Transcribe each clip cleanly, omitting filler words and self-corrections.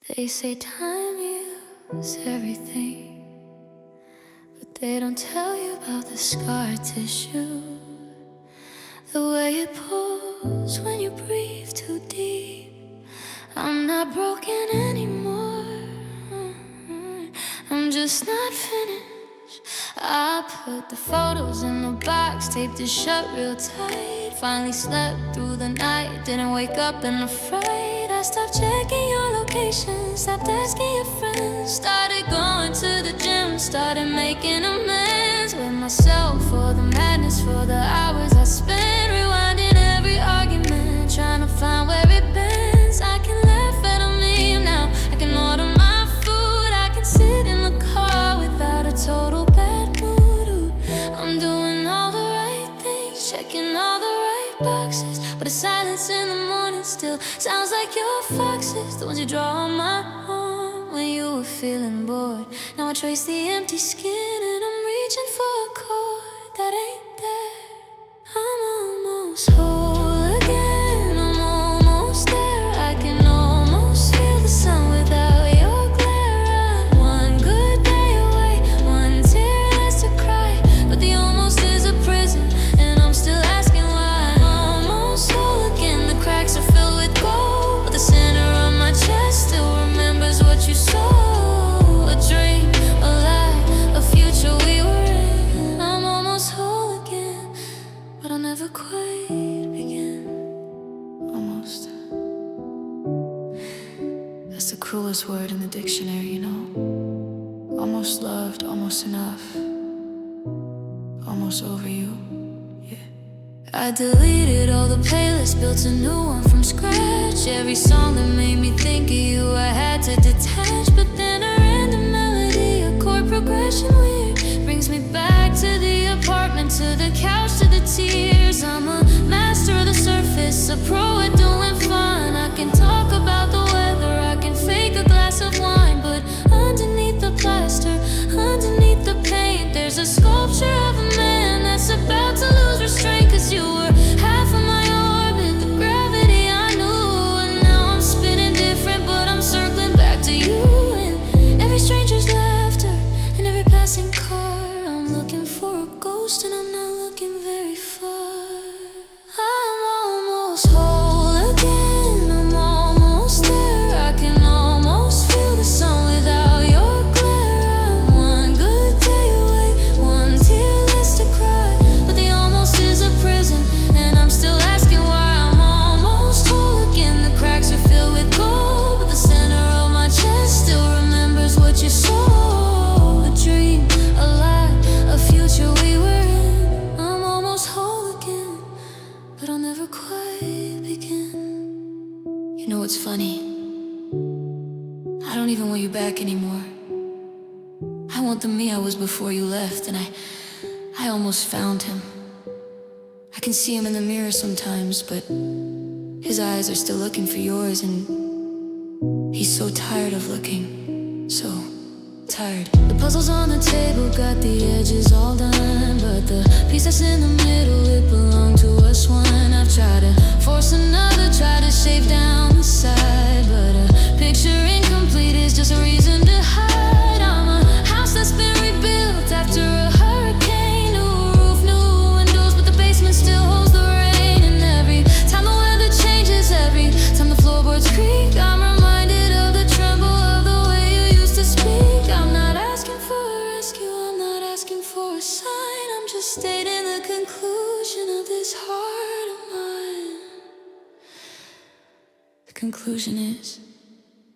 They say time heals everything, but they don't tell you about the scar tissue, the way it pulls when you breathe too deep. I'm not broken anymore, I'm just not finished. I put the photos in the box, taped it shut real tight. Finally slept through the night, didn't wake up in a fright. I stopped checking your location, stopped asking your friends. Started going to the gym, started making amends with myself for the madness, for the hours I spent rewinding every argument, trying to find where it bends. I can laugh at a meme now, I can order my food, I can sit in the car without a total bad mood. Ooh, I'm doing all the right things, checking all the right boxes, but the silence in the morning still sounds like your foxes, the ones you draw on my arm when you were feeling bored. Now I trace the empty skin and I'm reaching for a chord that ain't there. I'm almost whole again, I'm almost there. I can almost feel the sun without your glare. I'm one good day away, one tear less to cry, but the almost is a prison and I'm still asking why. I'm almost whole again, the cracks are filled with gold, but the center of my chest still remembers what you saw. A dream, a lie, a future we were in. I'm almost whole again, but I'll never quite begin. Almost. That's the cruelest word in the dictionary, you know. Almost loved, almost enough, almost over you, yeah. I deleted all the playlists, built a new one from scratch. Every song that made me think of you I had to detach, but then a random melody, a chord progression weird, brings me back to the apartment, to the couch, to the tears. I'm a master of the surface, a pro at doing fun. I can talk about the weather, I can fake a glass of wine, but underneath the plaster, underneath the paint, there's a sculpture of a man that's about to lose restraint. Cause you were half of my orbit, the gravity I knew, and now I'm spinning different, but I'm circling back to you. And every stranger's laughter, and every passing car, I'm looking for a ghost and I'm not looking very far. I'm almost whole again, I'm almost there. I can almost feel the sun without your glare. I'm one good day away, one tear less to cry, but the almost is a prison and I'm still asking why. I'm almost whole again, the cracks are filled with gold, but the center of my chest still remembers what you saw. A dream, a lie, a future we were in. I'm almost whole again, but I'll never quite begin. You know what's funny? I don't even want you back anymore. I want the me I was before you left, and I almost found him. I can see him in the mirror sometimes, but his eyes are still looking for yours, and he's so tired of looking, so tired. The puzzles on the table got the edges all done, but the piece that's in the middle, it belonged to us one. I've tried to force another, try to shave down the side, but a picture incomplete is just a reason to hide. I'm a house that's been rebuilt after a hurricane, new roof, new windows, but the basement still holds the rain. And every time the weather changes, every time the floorboards creak, I'm reminded of the tremble of the way you used to speak. I'm not asking for a rescue, I'm not asking for a sign, I'm just stating the conclusion of this heart of mine. The conclusion is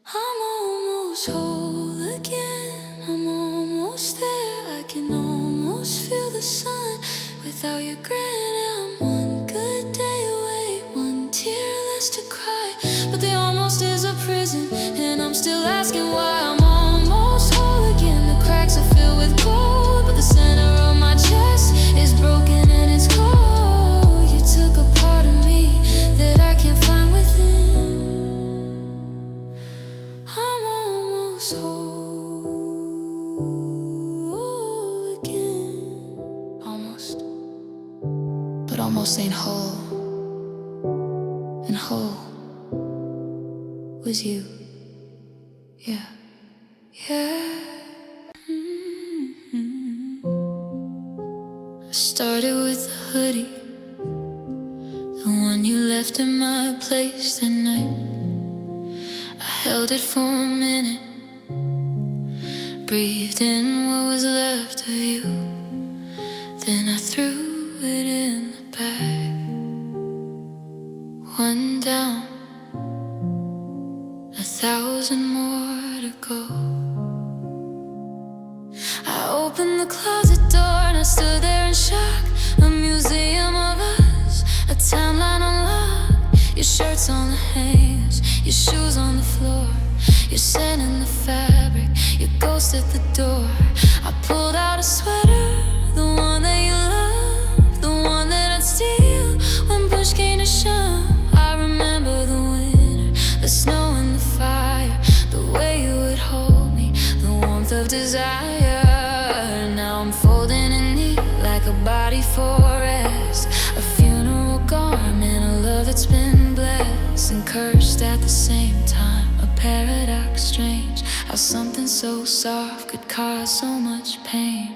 I'm almost whole again, I'm almost there. I can almost feel the sun without your grin. I'm one good day away, one tear less to cry, but the almost is a prison and I'm still asking why. I'm almost whole again, the cracks are filled with gold, but the center of my chest is broken and it's cold. You took a part of me that I can't find within. I'm almost whole again. Almost. But almost ain't whole. And whole was you. Yeah, yeah. Mm-hmm. I started with a hoodie, the one you left in my place that night. I held it for a minute, breathed in what was left of you. Then I threw it in the bag. One down, 1,000 more to go. I opened the closet door and I stood there in shock. A museum of us, a timeline unlocked. Your shirt's on the hangers, your shoes on the floor. Your scent in the fabric, your ghost at the door. I pulled out a sweater, the one that you loved, the one that I'd steal when push came to shove. I remember the winter, the snow and the fire, the way you would hold me, the warmth of desire. Now I'm folding in neat like a body for rest, a funeral garment, a love that's been blessed and cursed at the same time. A paradox, strange how something so soft could cause so much pain.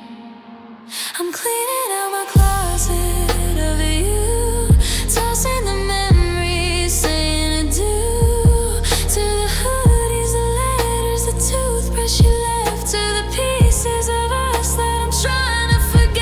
I'm cleaning out my closet of you, tossing the memories, saying adieu to the hoodies, the letters, the toothbrush you left, to the pieces of us that I'm trying to forget.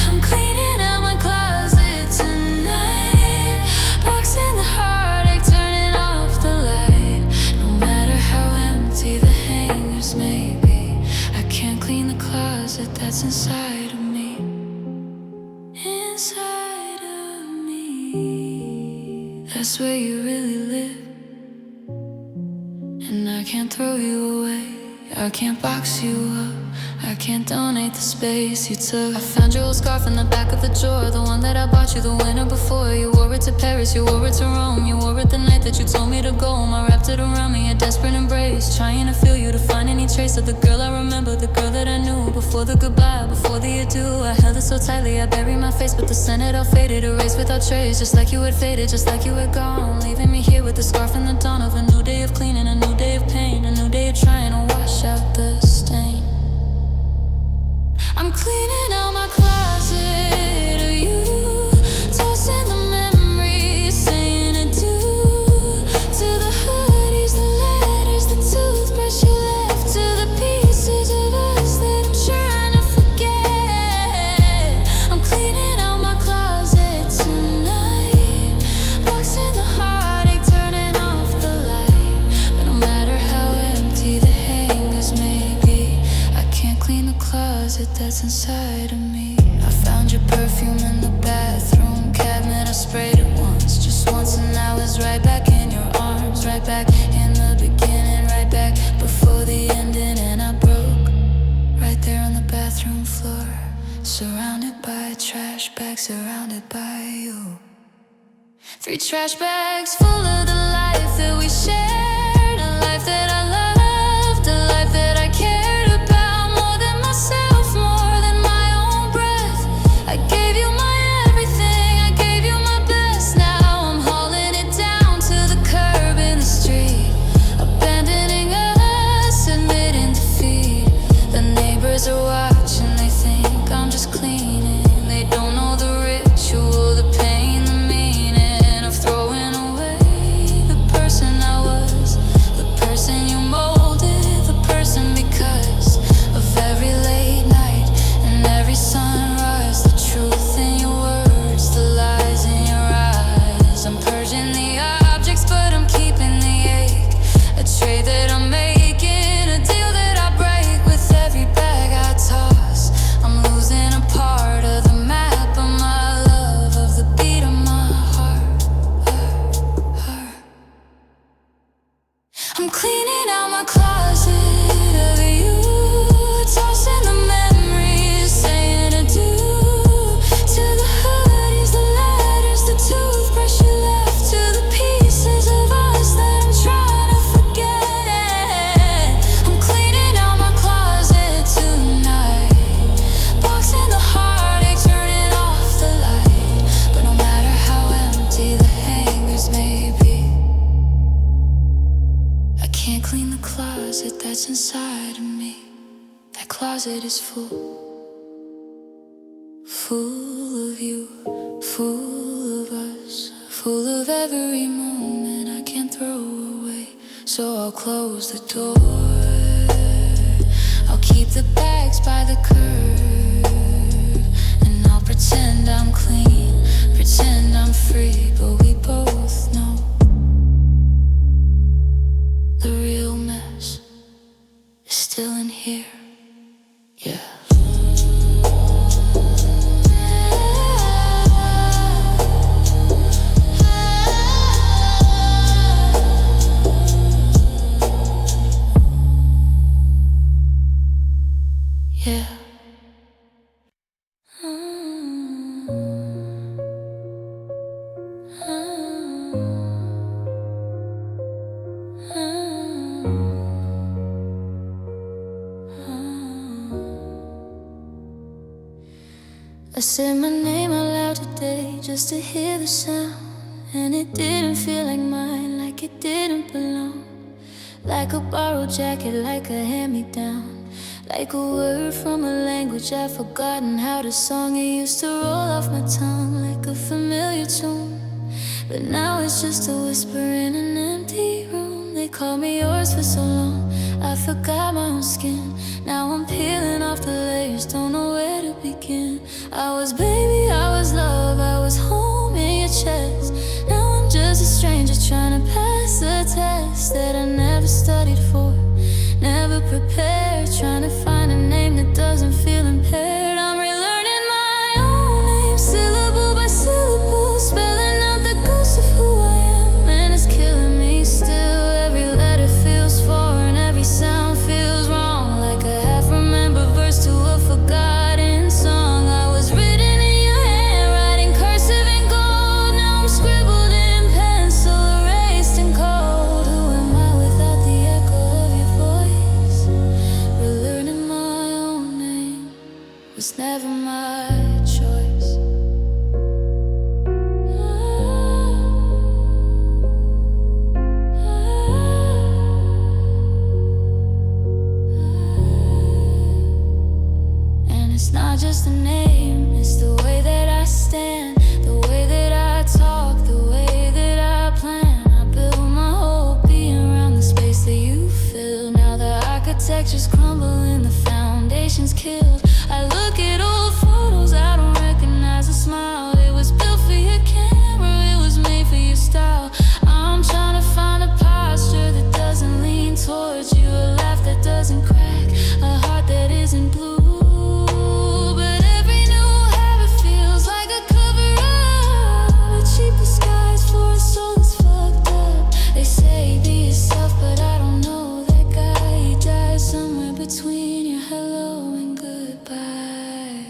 I'm cleaning out my closet tonight, boxing the heartache, turning off the light. No matter how empty the hangers may be, I can't clean the closet that's inside of me. Inside of me, that's where you really live. And I can't throw you away, I can't box you up, I can't donate the space you took. I found your old scarf in the back of the drawer, the one that I bought you the winter before. You wore it to Paris, you wore it to Rome, you wore it the night that you told me to go home. I wrapped it around me, a desperate embrace, trying to feel you, to find any trace of the girl I remember, the girl that I knew. Before the goodbye, before the adieu, I held it so tightly, I buried my face, but the scent had all faded, erased without trace, just like you had faded, just like you had gone, leaving me here with the scarf in the dawn of a new day of cleaning, a new day of pain, a new day of trying to wash out the stain. I'm cleaning out my closet of you, tossing the memories, saying adieu to the hoodies, the letters, the toothbrush you left, to the pieces of us that I'm trying to forget. I'm cleaning out my closet tonight, boxing the heartache, turning off the light. But no matter how empty the hangers may be, I can't clean the closet that's inside of me. I found your perfume in the bathroom cabinet. I sprayed it once, just once, and I was right back in your arms, right back in the beginning, right back before the ending. And I broke right there on the bathroom floor, surrounded by trash bags, surrounded by you. 3 trash bags full of the life that we shared, a life that I loved, a life that I cared about more than myself, more than my own breath. I gave you my everything, I gave you my best. Now I'm hauling it down to the curb in the street, abandoning us, admitting defeat. The neighbors are watching, they think I'm just cleaning. They don't know the ritual, the pain, the meaning of throwing away the person I was. that's inside of me. That closet is full, full of you, full of us, full of every moment I can't throw away. So I'll close the door, I'll keep the bags by the curb, and I'll pretend I'm clean, pretend I'm free, but we both know the real mess is still in here. Yeah. Yeah. I said my name out loud today just to hear the sound, and it didn't feel like mine, like it didn't belong. Like a borrowed jacket, like a hand-me-down, like a word from a language I've forgotten how to song. It used to roll off my tongue like a familiar tune, but now it's just a whisper in an empty room. They called me yours for so long, I forgot my own skin. Now I'm peeling off the layers, don't know where to begin. I was baby, I was love, I was home in your chest. Now I'm just a stranger trying to pass a test that I never studied for, never prepared, trying to find a name that doesn't feel impaired. I'm relearning my own name, syllable by syllable, spelling out the ghost of who I am, and it's killing me still. Every letter feels foreign, every sound feels wrong, like a half-remembered verse to a forgotten song. I was written in your hand, writing cursive in gold. Now I'm scribbled in pencil, erased in cold. Who am I without the echo of your voice? Relearning my own name was never my choice. And it's not just a name, it's the way that I stand, the way that I talk, the way that I plan. I build my whole being around the space that you fill. Now the architecture's crumbling, the foundation's killed. I look at old photos, I don't recognize a smile. It was built for your camera, it was made for your style. I'm trying to find a posture that doesn't lean towards you, a laugh that doesn't crack, a heart that isn't blue. But every new habit feels like a cover-up, a cheap disguise for a soul that's fucked up. They say be yourself, but I don't know that guy. He died somewhere between your hello and goodbye.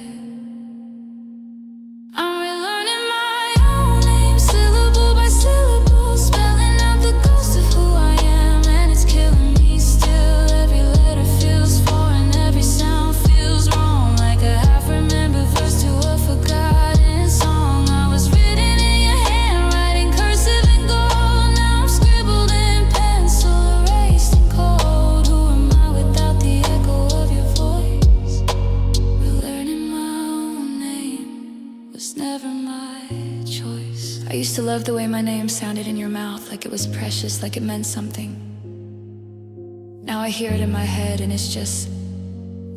I'm relearning my own name, syllable by syllable, spelling out the ghost of who I am, and it's killing me still. Every letter feels foreign, every sound feels wrong, like a half-remembered verse to a forgotten song. I was written in your hand, writing cursive in gold. Now I'm scribbled in pencil, erased in cold. Who am I without the echo of your voice? Relearning my own name was never my choice. I used to love the way my name sounded in your mouth, like it was precious, like it meant something. Now I hear it in my head and it's just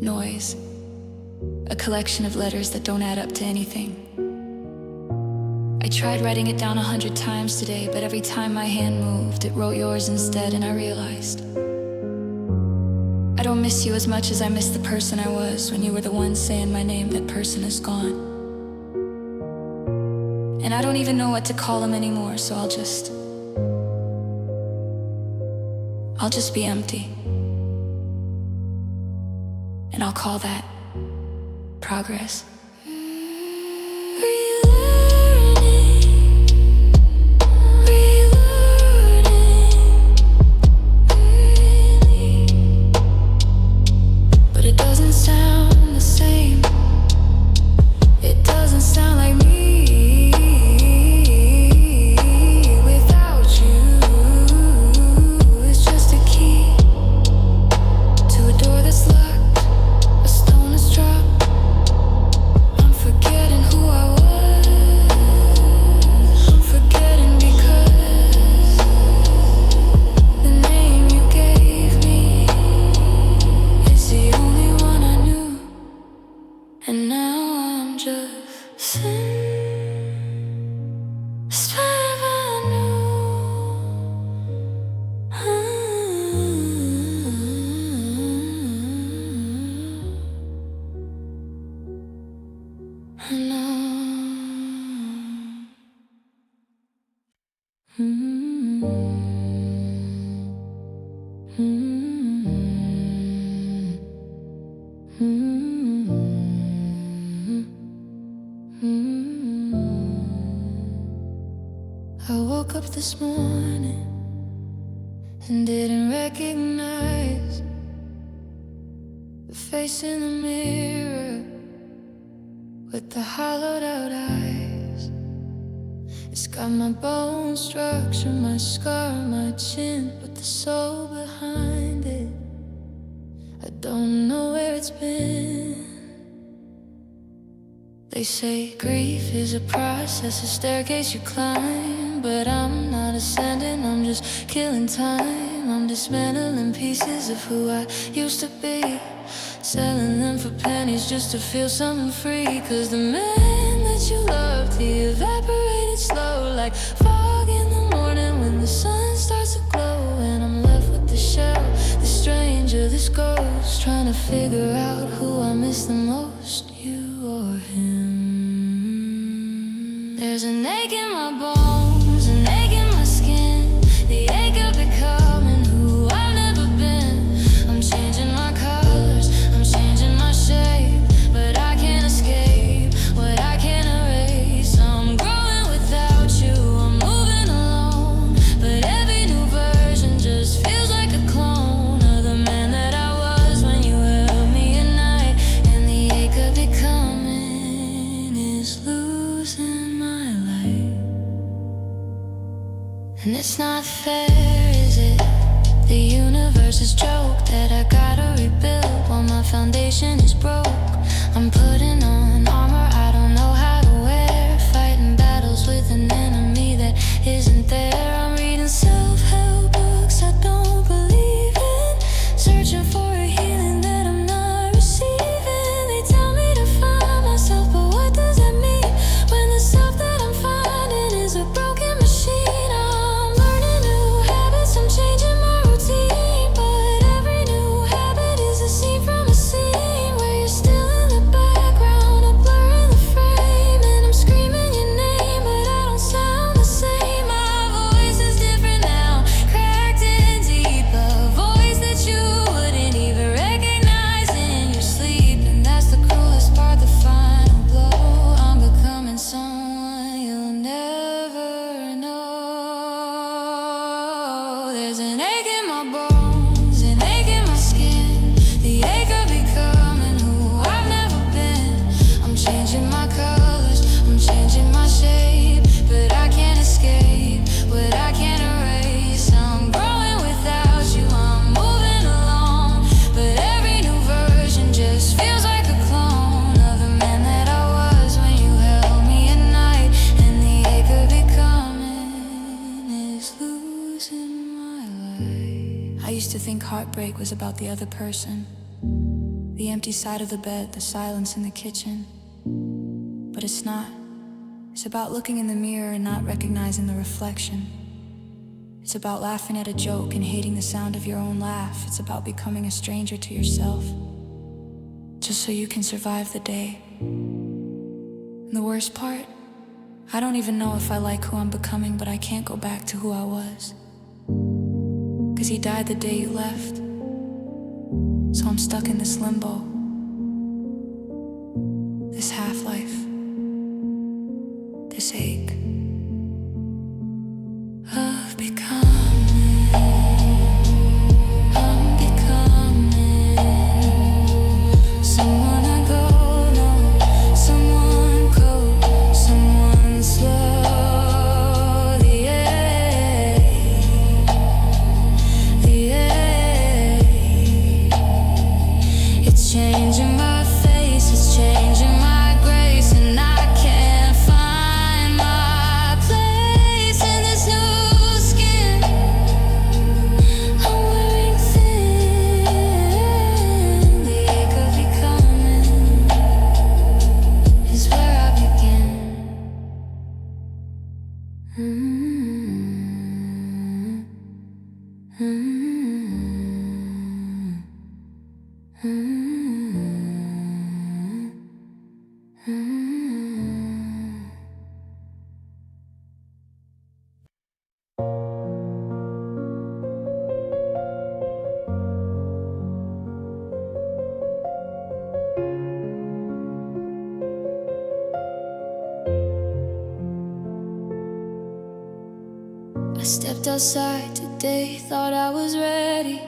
noise, a collection of letters that don't add up to anything. I tried writing it down 100 times today, but every time my hand moved, it wrote yours instead, and I realized I don't miss you as much as I miss the person I was when you were the one saying my name. That person is gone, and I don't even know what to call him anymore, so I'll just be empty, and I'll call that progress. But it doesn't sound the same. It doesn't sound like me without you. It's just a key I woke up this morning and didn't recognize the face in the mirror with the hollowed out eyes. It's got my bone structure, my scar, my chin, but the soul behind it, I don't know where it's been. They say grief is a process, a staircase you climb, but I'm not ascending, I'm just killing time. I'm dismantling pieces of who I used to be, selling them for pennies just to feel something free. Cause the man that you loved, he evaporated slow, like fog in the morning when the sun starts to glow. And I'm left with the shell, this stranger, this ghost, trying to figure out who I miss the most, you or him. There's an ache in my bones, an ache in my skin, the ache of becoming who I've never been. I'm changing my colors, I'm changing my shape, but I can't escape what I can't erase. I'm growing without you, I'm moving alone, but every new version just feels like a clone of the man that I was when you held me at night. And the ache of becoming is losing my light. And it's not fair, is it? The universe's joke that I gotta rebuild while my foundation is broke. I'm putting on armor I don't know how to wear, fighting battles with an enemy that isn't there. I'm reading self-help books I don't believe in, searching for a healing that I'm not receiving. They tell me to find myself, but what does that mean when the self that I'm finding is a broken machine? I'm learning new habits, I'm changing my routine, but every new habit is a scene from a scene where you're still in the background, a blur in the frame, and I'm screaming your name, but I don't sound the same. My voice is different now, cracked and deep, a voice that you wouldn't even recognize in your sleep. And that's the cruelest part, the final blow. I'm becoming someone you'll never know. There's an ache in my bones, an ache in my skin, the ache of becoming who I've never been. I'm changing my colors, I'm changing my shape, but I can't escape what I can't erase. I'm growing without you, I'm moving along, but every new version just feels like a clone of the man that I was when you held me at night. And the ache of becoming is losing my life. I used to think heartbreak was about the other person, the empty side of the bed, the silence in the kitchen. But it's not. It's about looking in the mirror and not recognizing the reflection. It's about laughing at a joke and hating the sound of your own laugh. It's about becoming a stranger to yourself, just so you can survive the day. And the worst part, I don't even know if I like who I'm becoming, but I can't go back to who I was. 'Cause he died the day you left. So I'm stuck in this limbo, this half-life, this ache of becoming. I'm becoming someone I go, no, someone cold, someone slow. The ache, it's changing. Stepped outside today, thought I was ready.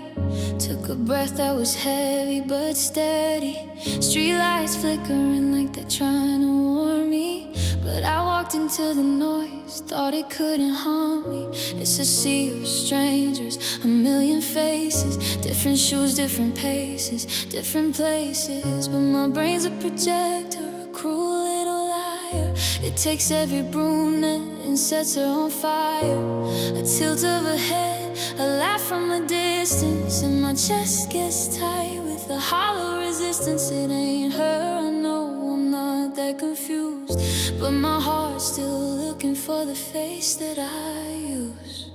Took a breath that was heavy but steady. Streetlights flickering like they're trying to warn me, but I walked into the noise, thought it couldn't harm me. It's a sea of strangers, a million faces, different shoes, different paces, different places. But my brain's a projector, a cruel little liar. It takes every brunette and sets her on fire. A tilt of her head, a laugh from a distance, and my chest gets tight with a hollow resistance. It ain't her, I know I'm not that confused, but my heart's still looking for the face that I use.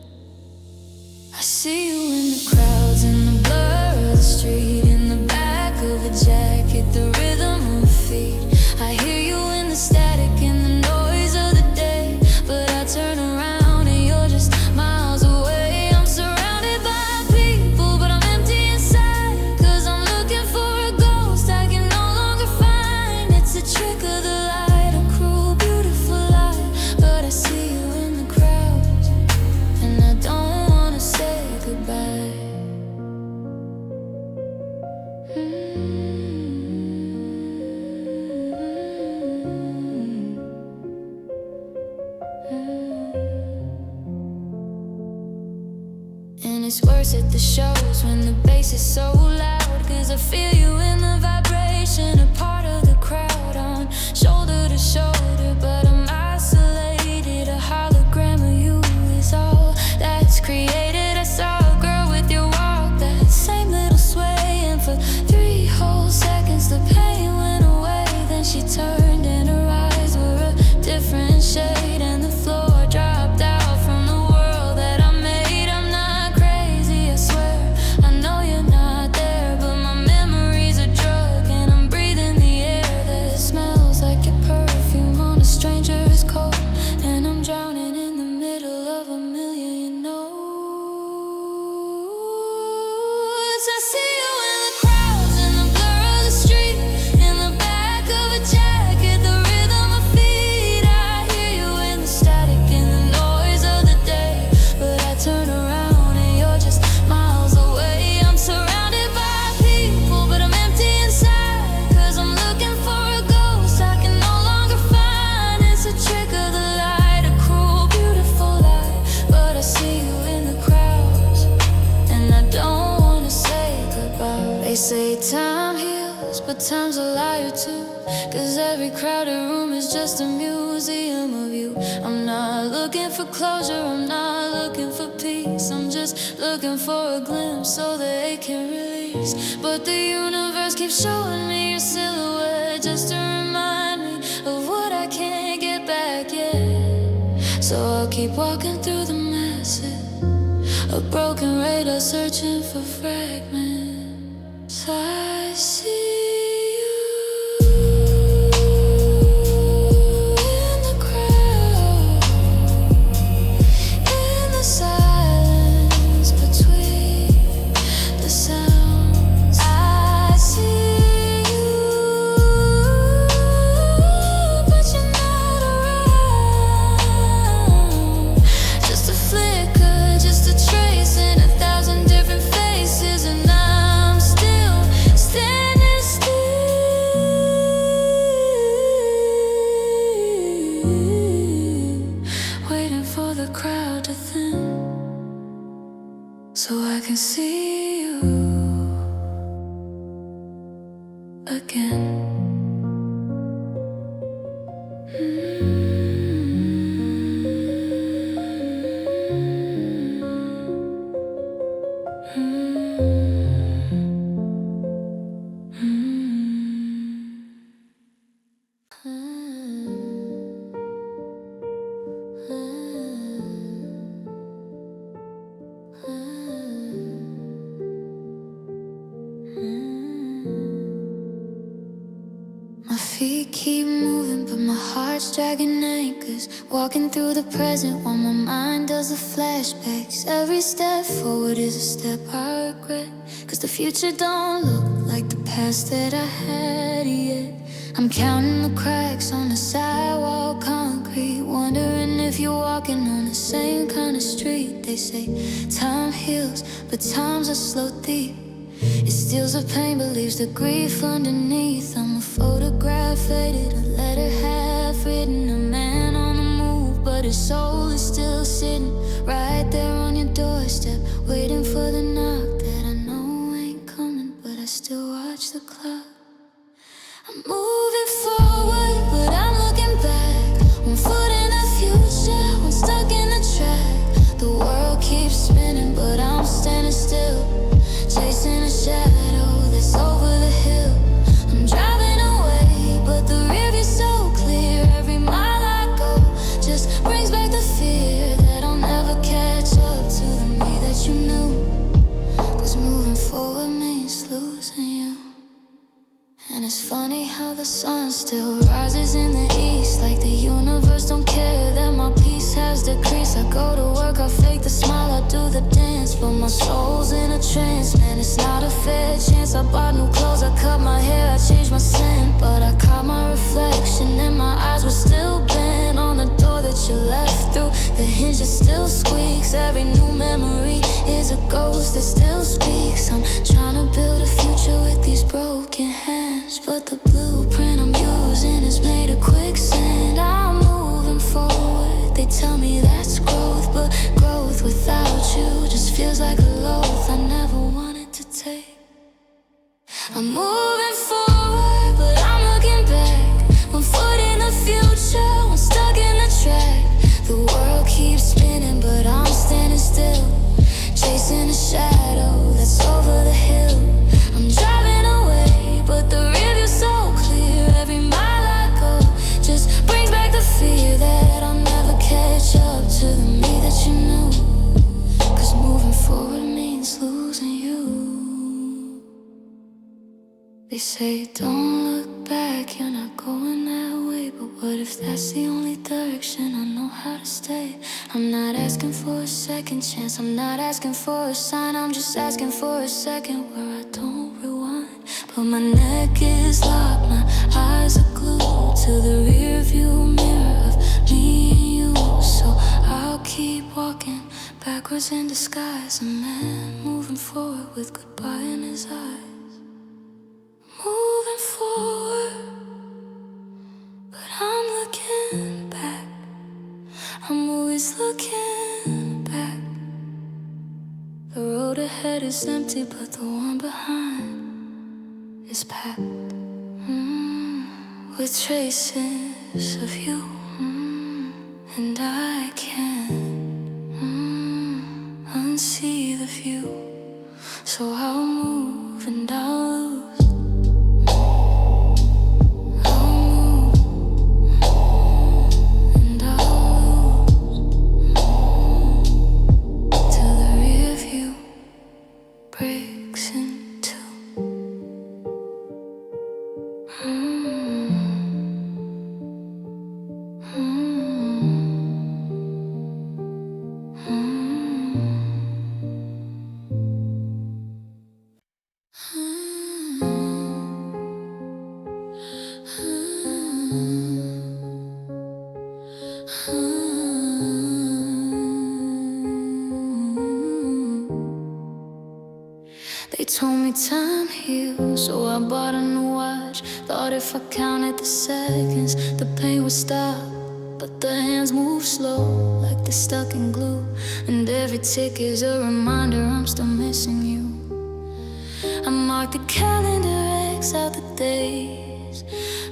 I see you in the crowds, in the blur of the street, in the back of a jacket, the rhythm of feet. I hear you in the static, in the noise of the day, but I turn around and you're just miles away. I'm surrounded by people, but I'm empty inside, 'cause I'm looking for a ghost I can no longer find. It's a trick of the light, a cruel, beautiful lie, but I see you in the crowds, and I don't wanna say goodbye. And it's worse at the shows when the bass is so loud, 'cause I feel you in the vibration, a part of the crowd, on shoulder to shoulder, but I'm isolated. A hologram of you is all that's created. I saw a girl with your walk, that same little sway, and for 3 whole seconds the pain went away. Then she turned and her eyes were a different shade, and the floor dropped out from the world that I made. I'm not crazy, I swear, I know you're not there, but my memory's a drug, and I'm breathing the air that smells like your perfume on a stranger's coat, and I'm drowning in the middle of a million notes. I see you in the crowds, in the blur of the street, in the back of a jacket, the rhythm of feet. I hear you in the static, in the noise of the day, but I turn around and you're just miles away. I'm surrounded by people, but I'm empty inside, 'cause I'm looking for a ghost I can no longer find. It's a trick of the light, a cruel, beautiful lie, but I see you in the crowds, and I don't wanna say goodbye. They say time heals, but time's a liar too, 'cause every crowded room is just a museum of you. I'm not looking for closure, I'm not looking for peace, I'm just looking for a glimpse so they can release. But the universe keeps showing me your silhouette, just to remind me of what I can't get back yet. So I'll keep walking through the masses, a broken radar searching for fragments. I see you in the crowd, in the silence between the sounds. I see you, but you're not around. Just a flicker, just a trace in 1,000 different faces, and I'm still standing still, waiting for the crowd to thin, so I can see you again. My feet keep moving, but my heart's dragging anchors. Walking through the present while my mind does the flashbacks. Every step forward is a step I regret, 'cause the future don't look like the past that I had yet. I'm counting the cracks on the sidewalk concrete, concrete, wondering if you're walking on the same kind of street. They say time heals, but time's a slow thief. It steals the pain, but leaves the grief underneath. I'm a photograph faded, a letter half written, a man on the move, but his soul is still sitting right there on your doorstep, waiting for the knock that I know ain't coming, but I still watch the clock. I'm moving forward, but I'm looking back. One foot in the future, one stuck in the track. The world keeps spinning, but I'm standing still, chasing a shadow that's over the hill. I'm driving away, but the rear view's so clear. Every mile I go just brings back the fear that I'll never catch up to the me that you knew. 'Cause moving forward means losing you. And it's funny how the sun still rises in the east, like the universe don't care that my peace has decreased. I go to work, I fake the smile, I do the dance, but my soul's in a trance. Man, it's not a fair chance. I bought new clothes, I cut my hair, I changed my scent, but I caught my reflection and my eyes were still bent on the door that you left through. The hinge that still squeaks. Every new memory is a ghost that still speaks. I'm trying to build a future with these broken hands, but the blueprint I'm using is made of quicksand. I'm moving forward, they tell me that's growth, but growth without you just feels like a loaf I never wanted to take. I'm moving forward, but I'm looking back. One foot in the future, one stuck in the track. The world keeps spinning, but I'm standing still, chasing a shadow that's over the hill. I'm driving away, but the rear view's so clear. Every mile I go just brings back the fear that I'll never catch up to the me that you knew. 'Cause moving forward means losing you. They say don't look back, you're not going that way, but what if that's the only direction I know how to stay? I'm not asking for a second chance, I'm not asking for a sign, I'm just asking for a second where I don't rewind. But my neck is locked, my eyes are glued to the rear view mirror of me and you. So I'll keep walking backwards in disguise, a man moving forward with goodbye in his eyes. Moving forward, but I'm looking back. I'm always looking back. The road ahead is empty, but the one behind is packed with traces of you, and I can't unsee the view. So I'll move and I'll lose. Breaks in two. They told me time heals, so I bought a new watch. Thought if I counted the seconds, the pain would stop. But the hands move slow, like they're stuck in glue. And every tick is a reminder I'm still missing you. I marked the calendar, X out the days.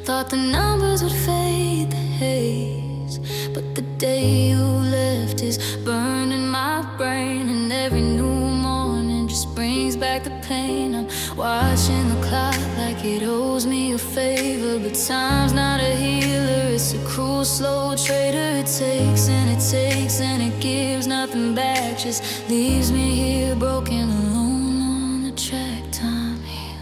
Thought the numbers would fade the haze, but the day you left is burned in my brain. And every new morning just brings back the pain. I'm watching the clock like it owes me a favor, but time's not a healer, it's a cruel, slow traitor. It takes and it takes and it gives nothing back, just leaves me here broken, alone on the track. Time heals,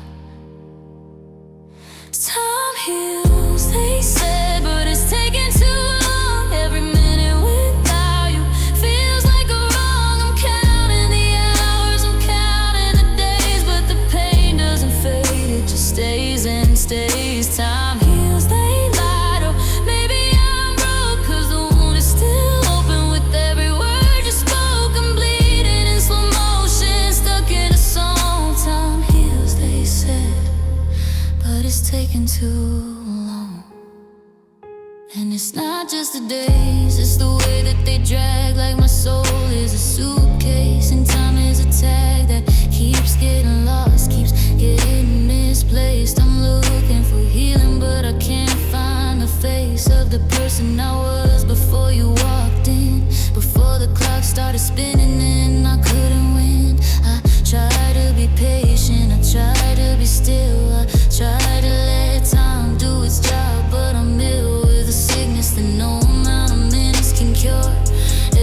time heals, they said, but it's taking too long. Every minute without you feels like a wrong. I'm counting the hours, I'm counting the days, but the pain doesn't fade, it just stays and stays. Time heals, they lied, or maybe I'm broke, 'cause the too long. And it's not just the days, it's the way that they drag. Like my soul is a suitcase and time is a tag that keeps getting lost, keeps getting misplaced. I'm looking for healing, but I can't find the face of the person I was before you walked in. Before the clock started spinning and I couldn't win. I try to be patient, I try to be still, I try to let time do its job, but I'm ill with a sickness that no amount of minutes can cure.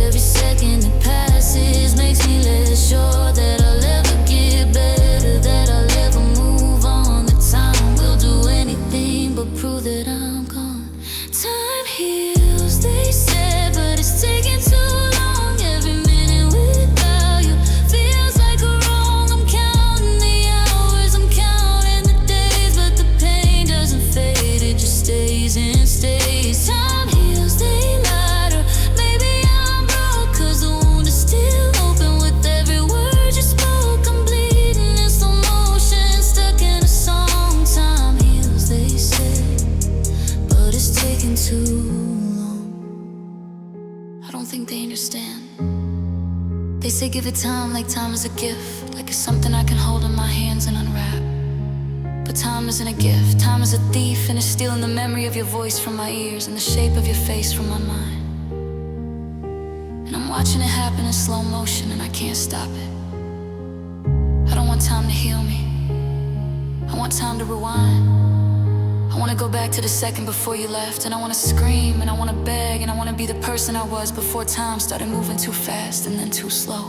Every second that passes makes me less sure that I'll ever get better, that I'll ever move on. The time will do anything but prove that I'm gone. Time heals, they said, but it's taking too long. Every minute without you feels like a wrong. I'm counting the hours, I'm counting the days, but the pain doesn't fade, it just stays and stays. Time heals, they lied, or maybe I'm broke, 'cause the wound is still open with every word you spoke. I'm bleeding in slow motion, stuck in a song. Time heals, they say, but it's taking too long. I don't think they understand. They say give it time, like time is a gift, like it's something I can hold in my hands and unwrap. But time isn't a gift, time is a thief, and it's stealing the memory of your voice from my ears and the shape of your face from my mind. And I'm watching it happen in slow motion and I can't stop it. I don't want time to heal me, I want time to rewind. I wanna go back to the second before you left, and I wanna scream, and I wanna beg, and I wanna be the person I was before time started moving too fast and then too slow.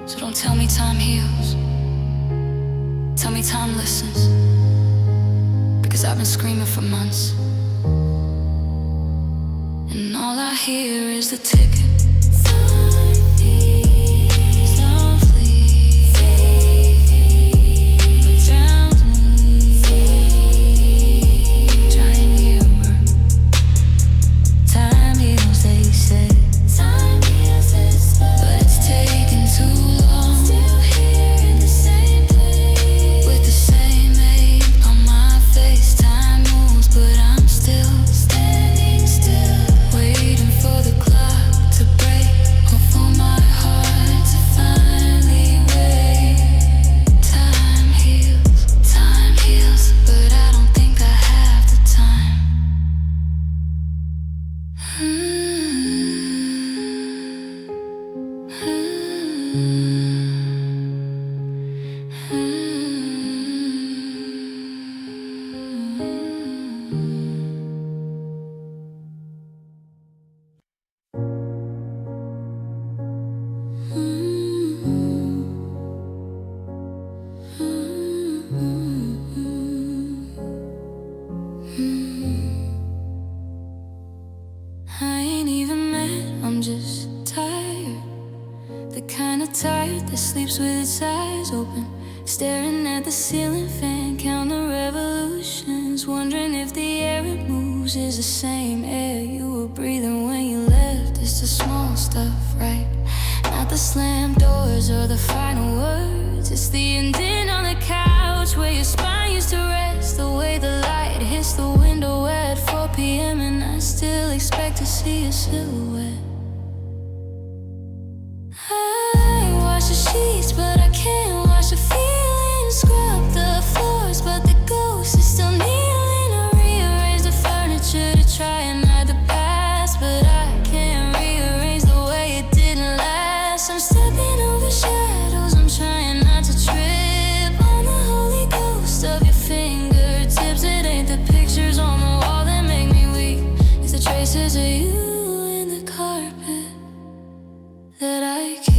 So don't tell me time heals, tell me time listens, because I've been screaming for months, and all I hear is the ticking. Sleeps with its eyes open, staring at the ceiling fan, counting revolutions, wondering if the air it moves is the same air you were breathing when you left. It's the small stuff, right? Not the slammed doors or the final words. It's the ending on the couch where your spine used to rest, the way the light hits the window at 4 p.m. and I still expect to see a silhouette. But I can't wash the feelings, scrub the floors, but the ghost is still kneeling. I rearrange the furniture to try and hide the past, but I can't rearrange the way it didn't last. I'm stepping over shadows, I'm trying not to trip on the holy ghost of your fingertips. It ain't the pictures on the wall that make me weak, it's the traces of you in the carpet that I keep.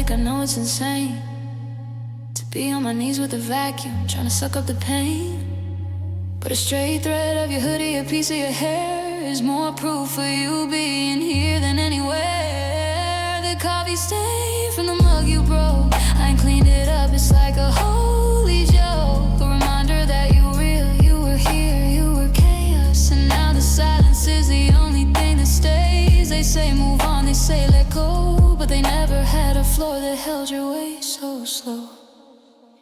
I know it's insane to be on my knees with a vacuum, trying to suck up the pain. But a straight thread of your hoodie, a piece of your hair, is more proof for you being here than anywhere. The coffee stain from the mug you broke, I ain't cleaned it up, it's like a holy joke. A reminder that you were real, you were here, you were say move on, they say let go, but they never had a floor that held your weight so slow.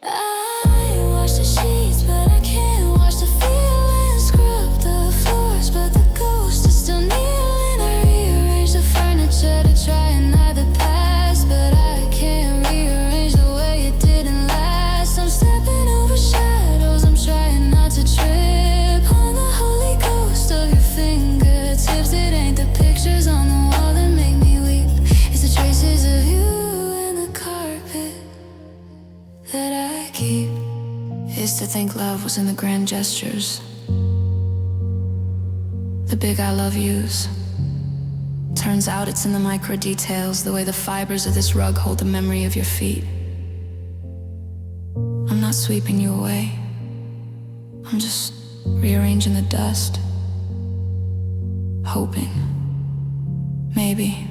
I wash the sheets, but I can't wash the feelings. Scrub the floors, but the ghost is still kneeling. I rearrange the furniture to try and hide the past, but I can't rearrange the way it didn't last. I'm stepping over shadows, I'm trying not to trip on the holy ghost of your fingertips. It ain't the pictures on the wall that make me weep, it's the traces of you in the carpet that I keep. Used to think love was in the grand gestures, the big I love yous. Turns out it's in the micro details, the way the fibers of this rug hold the memory of your feet. I'm not sweeping you away, I'm just rearranging the dust, hoping maybe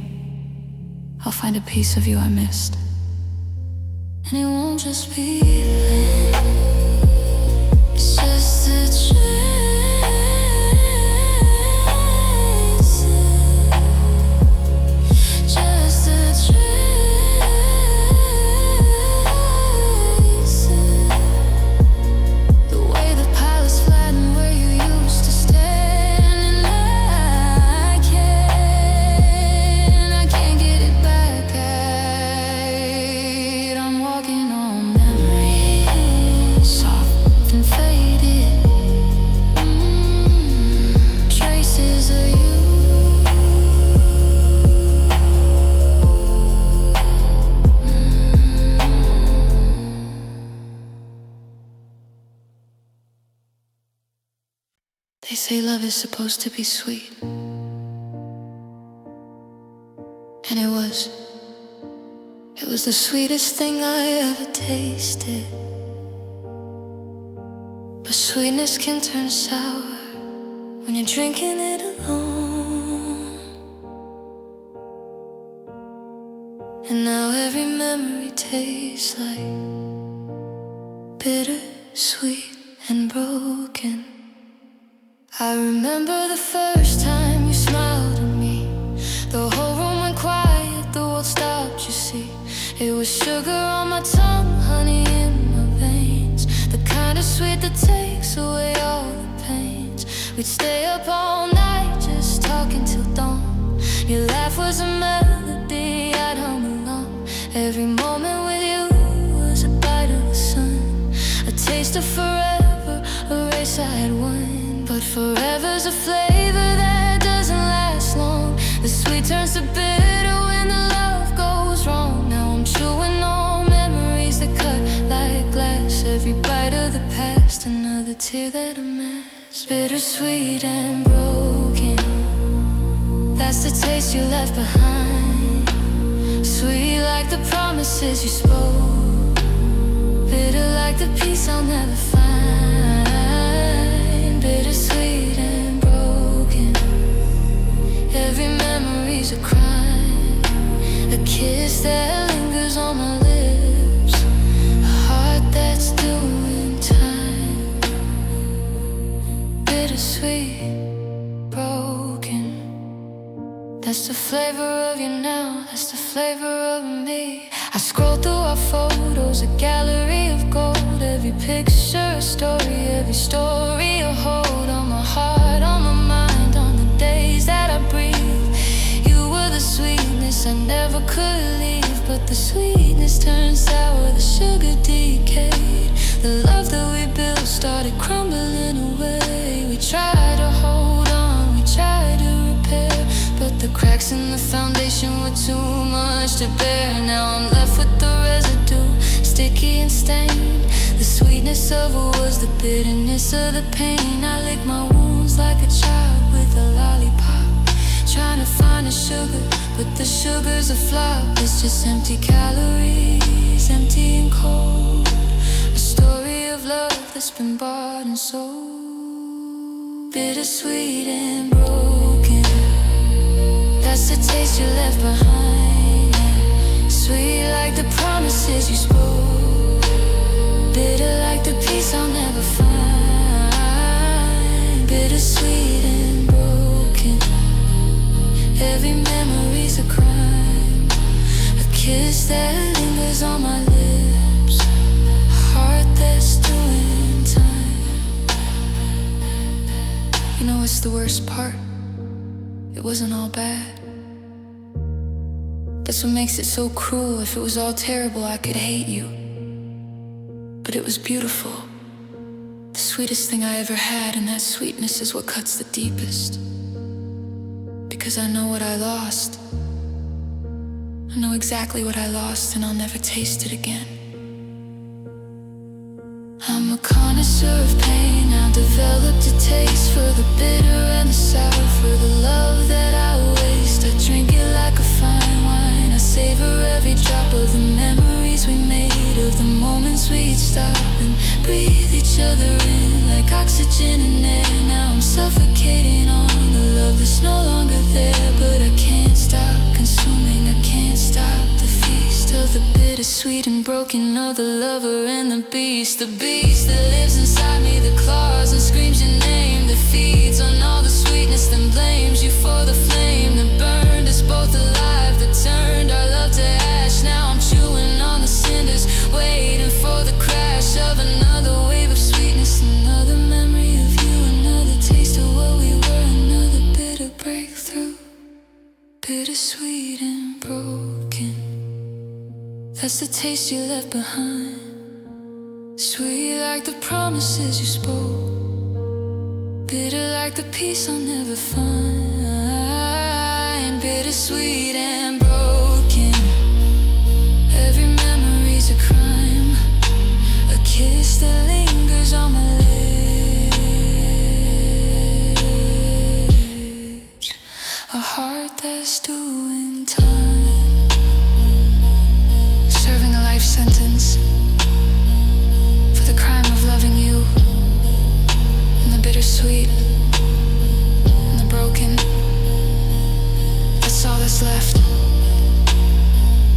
I'll find a piece of you I missed. And it won't just be it's just a trace, just a trace. The way the palace flattened where you used to stand, and I can't get it back right. I'm walking on memories, soft and faded, traces of you. They say love is supposed to be sweet, and it was the sweetest thing I ever tasted. But sweetness can turn sour when you're drinking it alone. And now every memory tastes like bitter, sweet, and broken. I remember the first time you smiled at me. The whole room went quiet, the world stopped, you see. It was sugar on my tongue, honey in my veins, the kind of sweet that takes away all the pains. We'd stay up all night just talking till dawn. Your laugh was a melody I'd hum along. Every moment with you was a bite of the sun, a taste of forever, a race I had won. But forever's a flavor that doesn't last long. The sweet turns to bitter when the love goes wrong. Now I'm chewing on memories that cut like glass. Every bite of the past, another tear that I mask. Bittersweet and broken, that's the taste you left behind. Sweet like the promises you spoke, bitter like the peace I'll never find. Bittersweet and broken, every memory's a crime. A kiss that lingers on my lips, a heart that's doing time. Bittersweet, broken, that's the flavor of you now, that's the flavor of me. I scroll through our photos, a gallery of gold. Every picture a story, every story a hold. On my heart, on my mind, on the days that I breathe. You were the sweetness I never could leave, but the sweetness turned sour, the sugar decayed. The love that we built started crumbling away. We tried to hold on, we tried to repair, but the cracks in the foundation were too much to bear. Now I'm left with the residue, sticky and stained. The sweetness of it was the bitterness of the pain. I lick my wounds like a child with a lollipop, trying to find the sugar, but the sugar's a flop. It's just empty calories, empty and cold. A story of love that's been bought and sold. Bittersweet and broken, that's the taste you left behind. Sweet like the promises you spoke, bitter like the peace I'll never find. Bittersweet and broken, every memory kiss that lingers on my lips, a heart that's doing time. You know what's the worst part? It wasn't all bad. That's what makes it so cruel. If it was all terrible, I could hate you. But it was beautiful, the sweetest thing I ever had, and that sweetness is what cuts the deepest. Because I know what I lost. I know exactly what I lost, and I'll never taste it again. I'm a connoisseur of pain. I've developed a taste for the bitter and the sour, for the love that I waste. I drink it like a fine wine. I savor every drop of the memories we made, of the moments we'd stop and breathe each other in like oxygen in air. Now I'm suffocating on the love that's no longer there, but I can't stop consuming. I can't stop the feast of the bittersweet and broken, of the lover and the beast that lives inside me, that claws and screams your name, that feeds on all the sweetness, then blames you for the flame that burned us both alive, that turned our love to ash. Now I'm chewing on the cinders, waiting for the crash of another wave of sweetness, another memory of you, another taste of what we were, another bitter breakthrough, bittersweet and broken. That's the taste you left behind, sweet like the promises you spoke, bitter like the peace I'll never find. Bittersweet and broken, every memory's a crime, a kiss that lingers on my lips, a heart that's doing time, serving a life sentence for the crime of loving you, and the bittersweet and the broken. That's all that's left.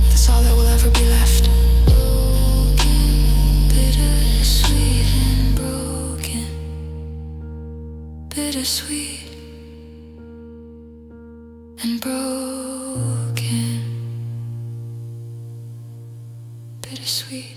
That's all that will ever be left. Broken, bittersweet and broken, bittersweet and broken, bittersweet.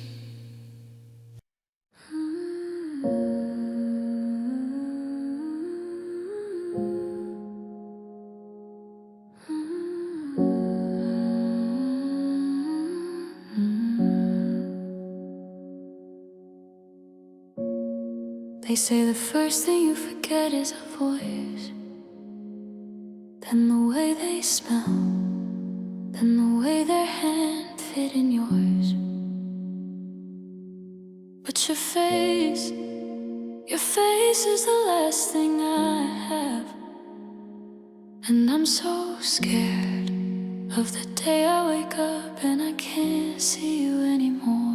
They say the first thing you forget is a voice, then the way they smell, then the way their hand fit in yours. But your face is the last thing I have, and I'm so scared of the day I wake up and I can't see you anymore.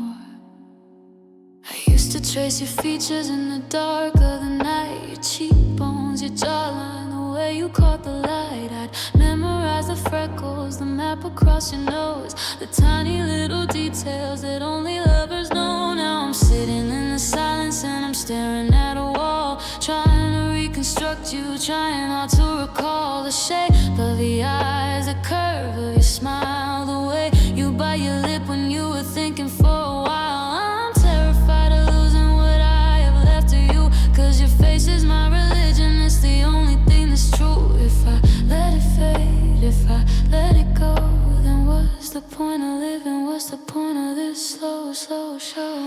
I used to trace your features in the dark of the night, your cheekbones, your jawline, the way you caught the light. I'd memorize the freckles, the map across your nose, the tiny little details that only lovers know. Now I'm sitting in the silence and I'm staring at a wall, trying to reconstruct you, trying hard to recall the shape of the eyes, the curve of your smile, the way you bite your lip when you were thinking for a while. I'm terrified of losing what I have left of you, 'cause your face is my religion, it's the only thing that's true. If I let it fade, if I let it go, then what's the point of living? What's the point of this slow, slow show?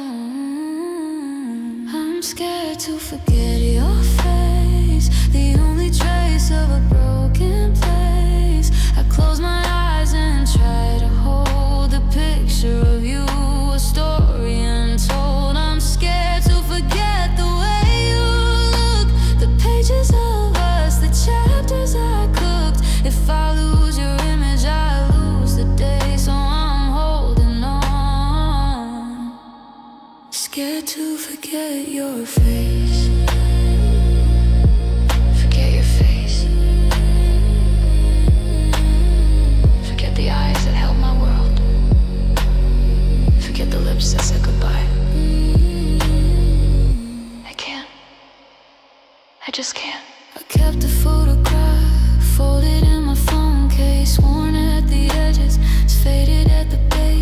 I'm scared to forget your face, the only trace of a broken place. I close my eyes and try to hold the picture of you, a story untold. I'm scared to forget the way you look, the pages of us, the chapters I cooked. If I lose your image, I lose the day, so I'm holding on. Scared to forget your face, forget your face, forget the eyes that held my world, forget the lips that said goodbye. I can't, I just can't. I kept a photograph, folded in my phone case, worn at the edges, it's faded at the base.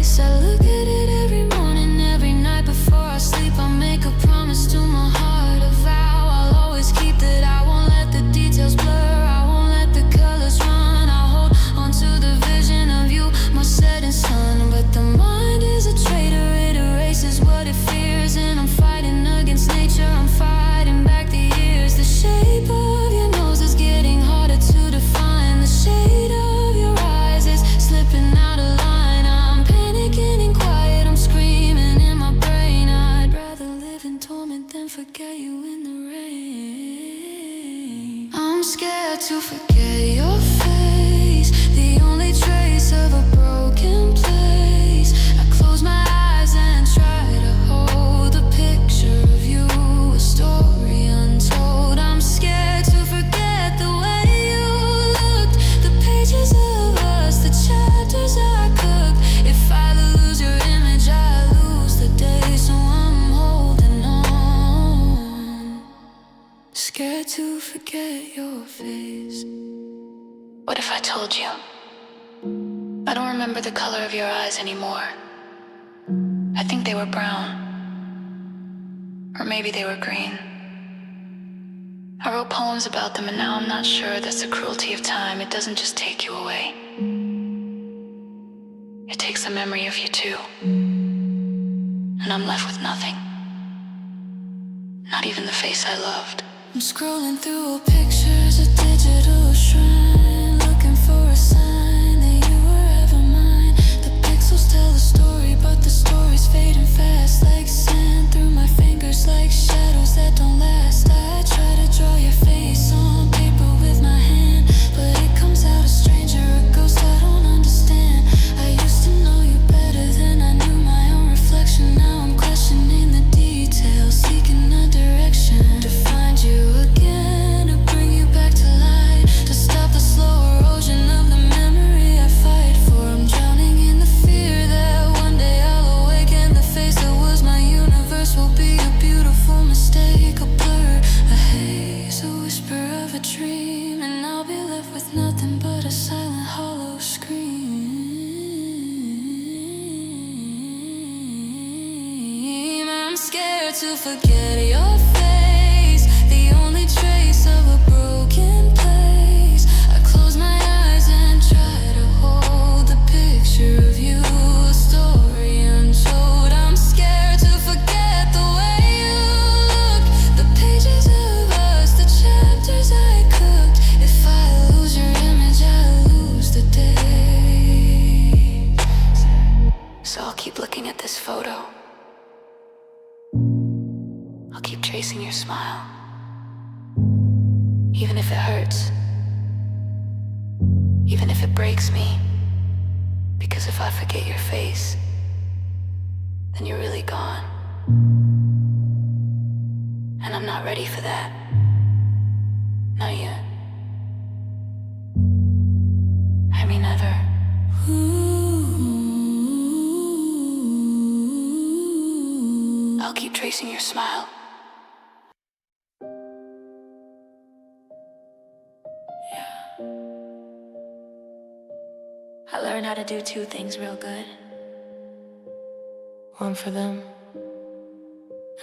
forget your face? What if I told you I don't remember the color of your eyes anymore? I think they were brown, or maybe they were green. I wrote poems about them, and now I'm not sure that's the cruelty of time. It doesn't just take you away, it takes a memory of you too. And I'm left with nothing, not even the face I loved. I'm scrolling through old pictures, a digital shrine, looking for a sign that you were ever mine. The pixels tell a story, but the story's fading fast, like sand through my fingers, like shadows that don't last. I try to draw your face on paper with my hand, but it comes out a stranger, a ghost I don't understand. I used to know you better than I knew my own reflection. Now I'm questioning the details, seeking a direction to find you again, to bring you back to life, to stop the slow erosion of the memory I fight for. I'm drowning in the fear that one day I'll awake and the face that was my universe will be a beautiful mistake, a blur, a haze, a whisper of a dream, and I'll be left with nothing but a silent, hollow scream. I'm scared to forget your face, the only trace of a broken place. I close my eyes and try to hold the picture of you, a story untold. I'm scared to forget the way you look, the pages of us, the chapters I cooked. If I lose your image, I lose the day. So I'll keep looking at this photo, I'll keep tracing your smile, even if it hurts, even if it breaks me. Because if I forget your face, then you're really gone. And I'm not ready for that. Not yet. I mean, never. I'll keep tracing your smile. I learned how to do two things real good. One for them,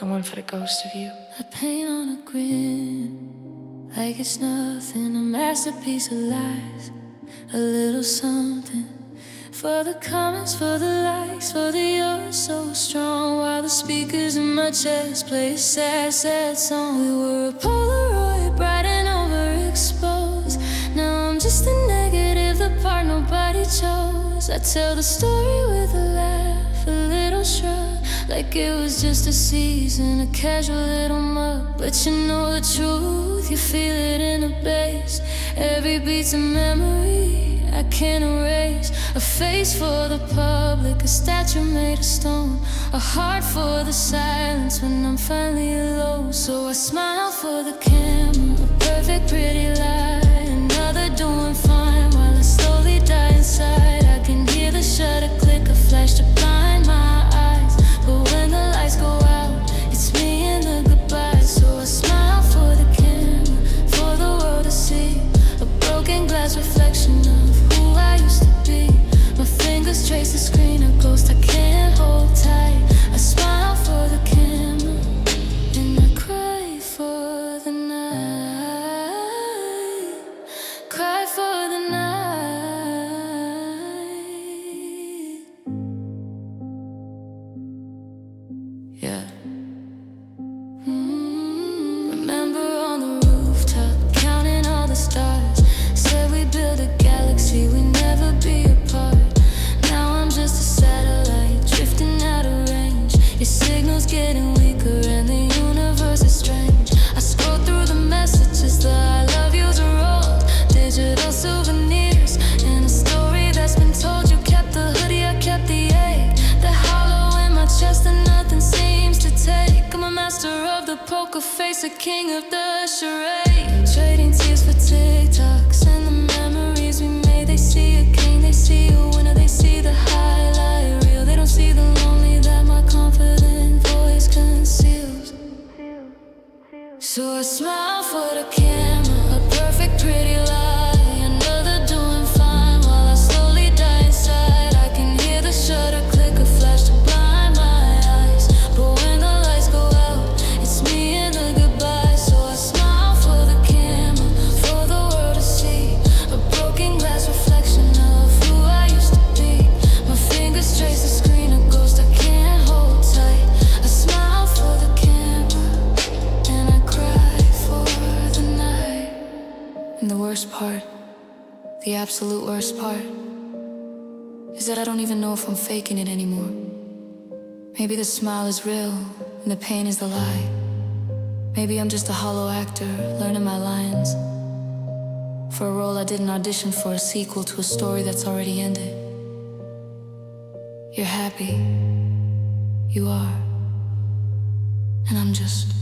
and one for the ghost of you. I paint on a grin, like it's nothing, a masterpiece of lies. A little something for the comments, for the likes, for the you're so strong, while the speakers in my chest play a sad, sad song. We were a Polaroid, bright and overexposed. Now I'm just the negative, the part nobody chose. I tell the story with a laugh, a little shrug, like it was just a season, a casual little mug. But you know the truth, you feel it in the bass. Every beat's a memory I can't erase. A face for the public, a statue made of stone, a heart for the silence when I'm finally alone. So I smile for the camera, a perfect pretty lie, another doing fine while I slowly die inside. I can hear the shutter click, a flash to blind my eyes, but when the lights go out, it's me and the goodbyes. So I smile for the camera, for the world to see, a broken glass reflection of who I used to be. My fingers trace the screen, a ghost I can't hold tight. I smile for the camera, and I cry for the night, cry for the night. Yeah. Remember on the rooftop, counting all the stars. Said we'd build a galaxy, we'd never be apart. Now I'm just a satellite, drifting out of range. Your signal's getting weaker and the universe is strange. I scroll through the messages, the I love yous are old, digital souvenirs, and a story that's been told. You kept the hoodie, I kept the ache, the hollow in my chest that nothing seems to take. I'm a master of the poker face, a king of the charade, trading tears for TikToks and the memories we made. They see a king, they see a winner, they see the highlight reel. They don't see the lonely that my confident voice conceals. So I smile for the camera, The absolute worst part is that I don't even know if I'm faking it anymore. Maybe the smile is real and the pain is the lie. Maybe I'm just a hollow actor learning my lines for a role I didn't audition for, a sequel to a story that's already ended. You're happy, you are, and I'm just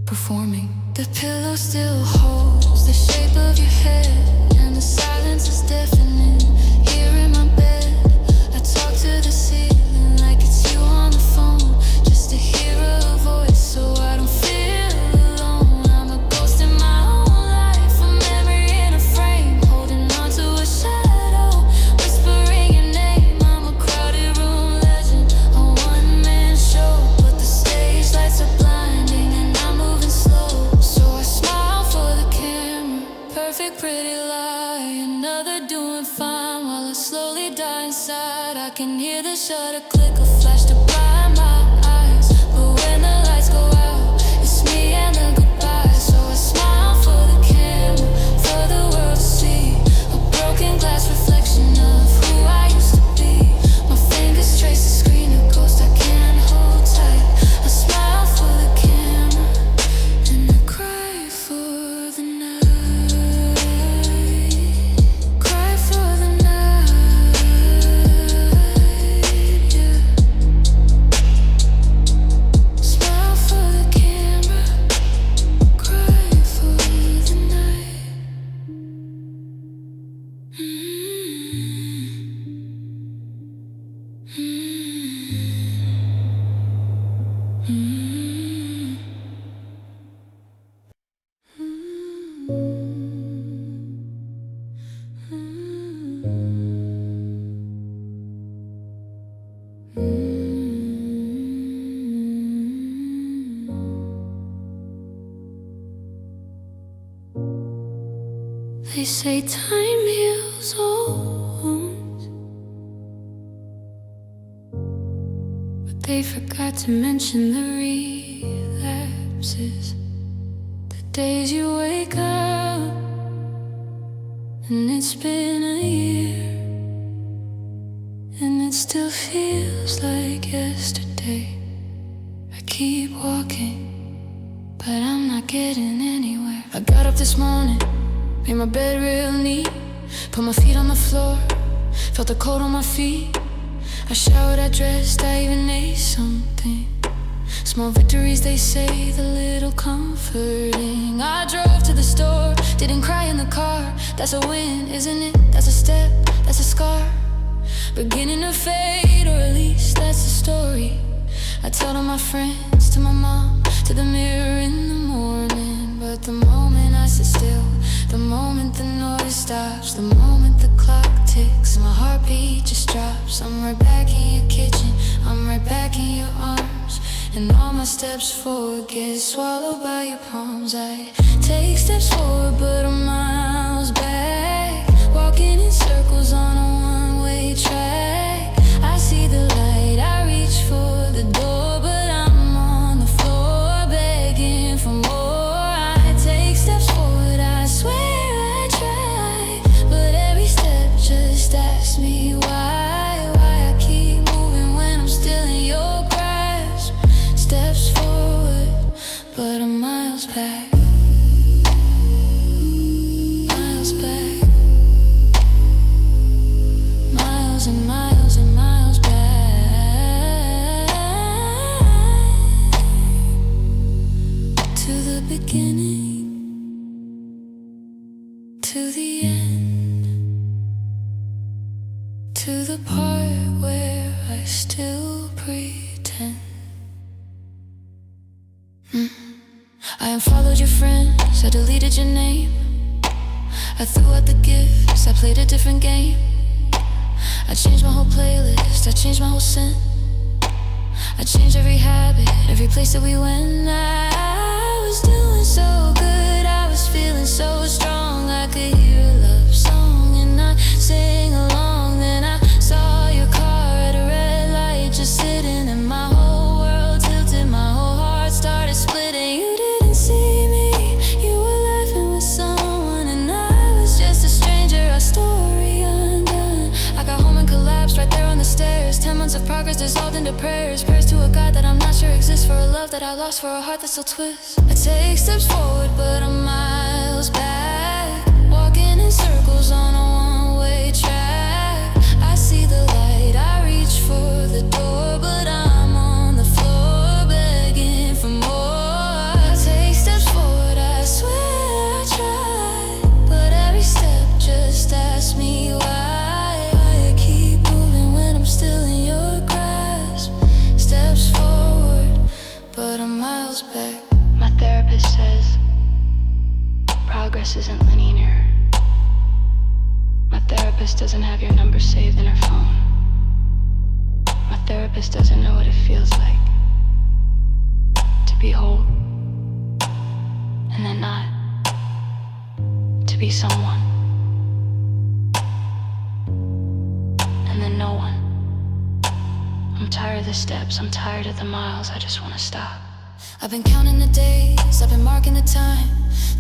performing. The pillow still holds the shape of your head, and the silence is deafening. Here in my bed, I talk to the ceiling like it's you on the phone, just to hear a voice so I don't feel alone. I'm a ghost in my own life, a memory in a frame, holding on to a shadow, whispering your name. I'm a crowded room legend, a one-man show, but the stage lights are blinding and I'm moving slow. So I smile for the camera, perfect pretty lie, another doing fine while I slowly die inside. I can hear the shutter click, a flash to blind my eyes, but when the lights go out, it's me and the goodbye. So I smile for the camera, for the world to see, a broken glass reflection of who I used to be. My fingers trace the screen, a ghost I can't hold tight. I smile for the camera and I cry for the night. Cry for the night, yeah. Smile for the camera, cry for the night. They say time heals all wounds, but they forgot to mention the relapses. The days you wake up and it's been a year, and it still feels like yesterday. I keep walking, but I'm not getting anywhere. I got up this morning, made my bed real neat, put my feet on the floor, felt the cold on my feet. I showered, I dressed, I even ate something. Small victories, they say, the little comforting. I drove to the store, didn't cry in the car. That's a win, isn't it? That's a step, that's a scar, beginning to fade, or at least that's the story I tell to my friends, to my mom, to the mirror in the morning. But the moment I sit still, the moment the noise stops, the moment the clock ticks, my heartbeat just drops. I'm right back in your kitchen, I'm right back in your arms, and all my steps forward get swallowed by your palms. I take steps forward but I'm miles back, walking in circles on a one-way track. I see the light, I reach for the door, but I'm on the floor begging for more. I take steps forward, I swear I try, but every step just asks me why I keep moving when I'm still in your grasp. Steps forward, but I'm miles back. Miles back. Miles and miles and miles back. To the beginning, to the end, to the part where I still pretend. I unfollowed your friends, I deleted your name, I threw out the gifts, I played a different game. I changed my whole playlist, I changed my whole scent, I changed every habit, every place that we went. I was doing so good, I was feeling so strong, I could hear a love song and I sang along. Then I saw your car at a red light, just sitting, and my whole world tilted, my whole heart started splitting. You didn't see me, you were laughing with someone, and I was just a stranger. of progress dissolved into prayers. Prayers to a God that I'm not sure exists, for a love that I lost, for a heart that still twists. I take steps forward, but I'm miles back, walking in circles on a one-way track. I see the light, I reach for the door, but I'm on the floor begging for more. I take steps forward, I swear I try, but every step just asks me why. I keep moving when I'm still in your grasp. Steps forward, but I'm miles back. My therapist says progress isn't linear. My therapist doesn't have your number saved in her phone. My therapist doesn't know what it feels like to be whole and then not, to be someone and then no one. I'm tired of the steps, I'm tired of the miles, I just wanna stop. I've been counting the days, I've been marking the time,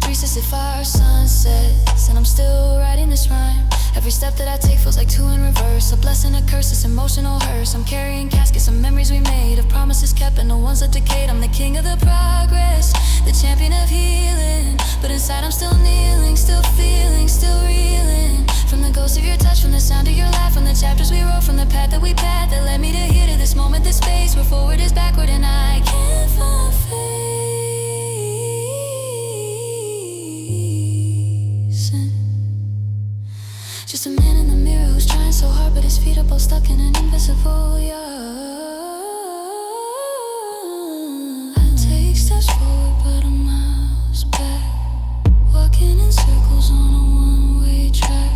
365 sunsets, and I'm still writing this rhyme. Every step that I take feels like two in reverse, a blessing, a curse, this emotional hearse. I'm carrying caskets of memories we made, of promises kept and the ones that decayed. I'm the king of the progress, the champion of healing, but inside I'm still kneeling, still feeling, still reeling. From the ghost of your touch, from the sound of your laugh, from the chapters we wrote, from the path that we pad that led me to here, to this moment, this space where forward is backward and I can't find facing. Just a man in the mirror who's trying so hard, but his feet are both stuck in an invisible yard. I take steps forward, but I'm miles back, walking in circles on a one-way track.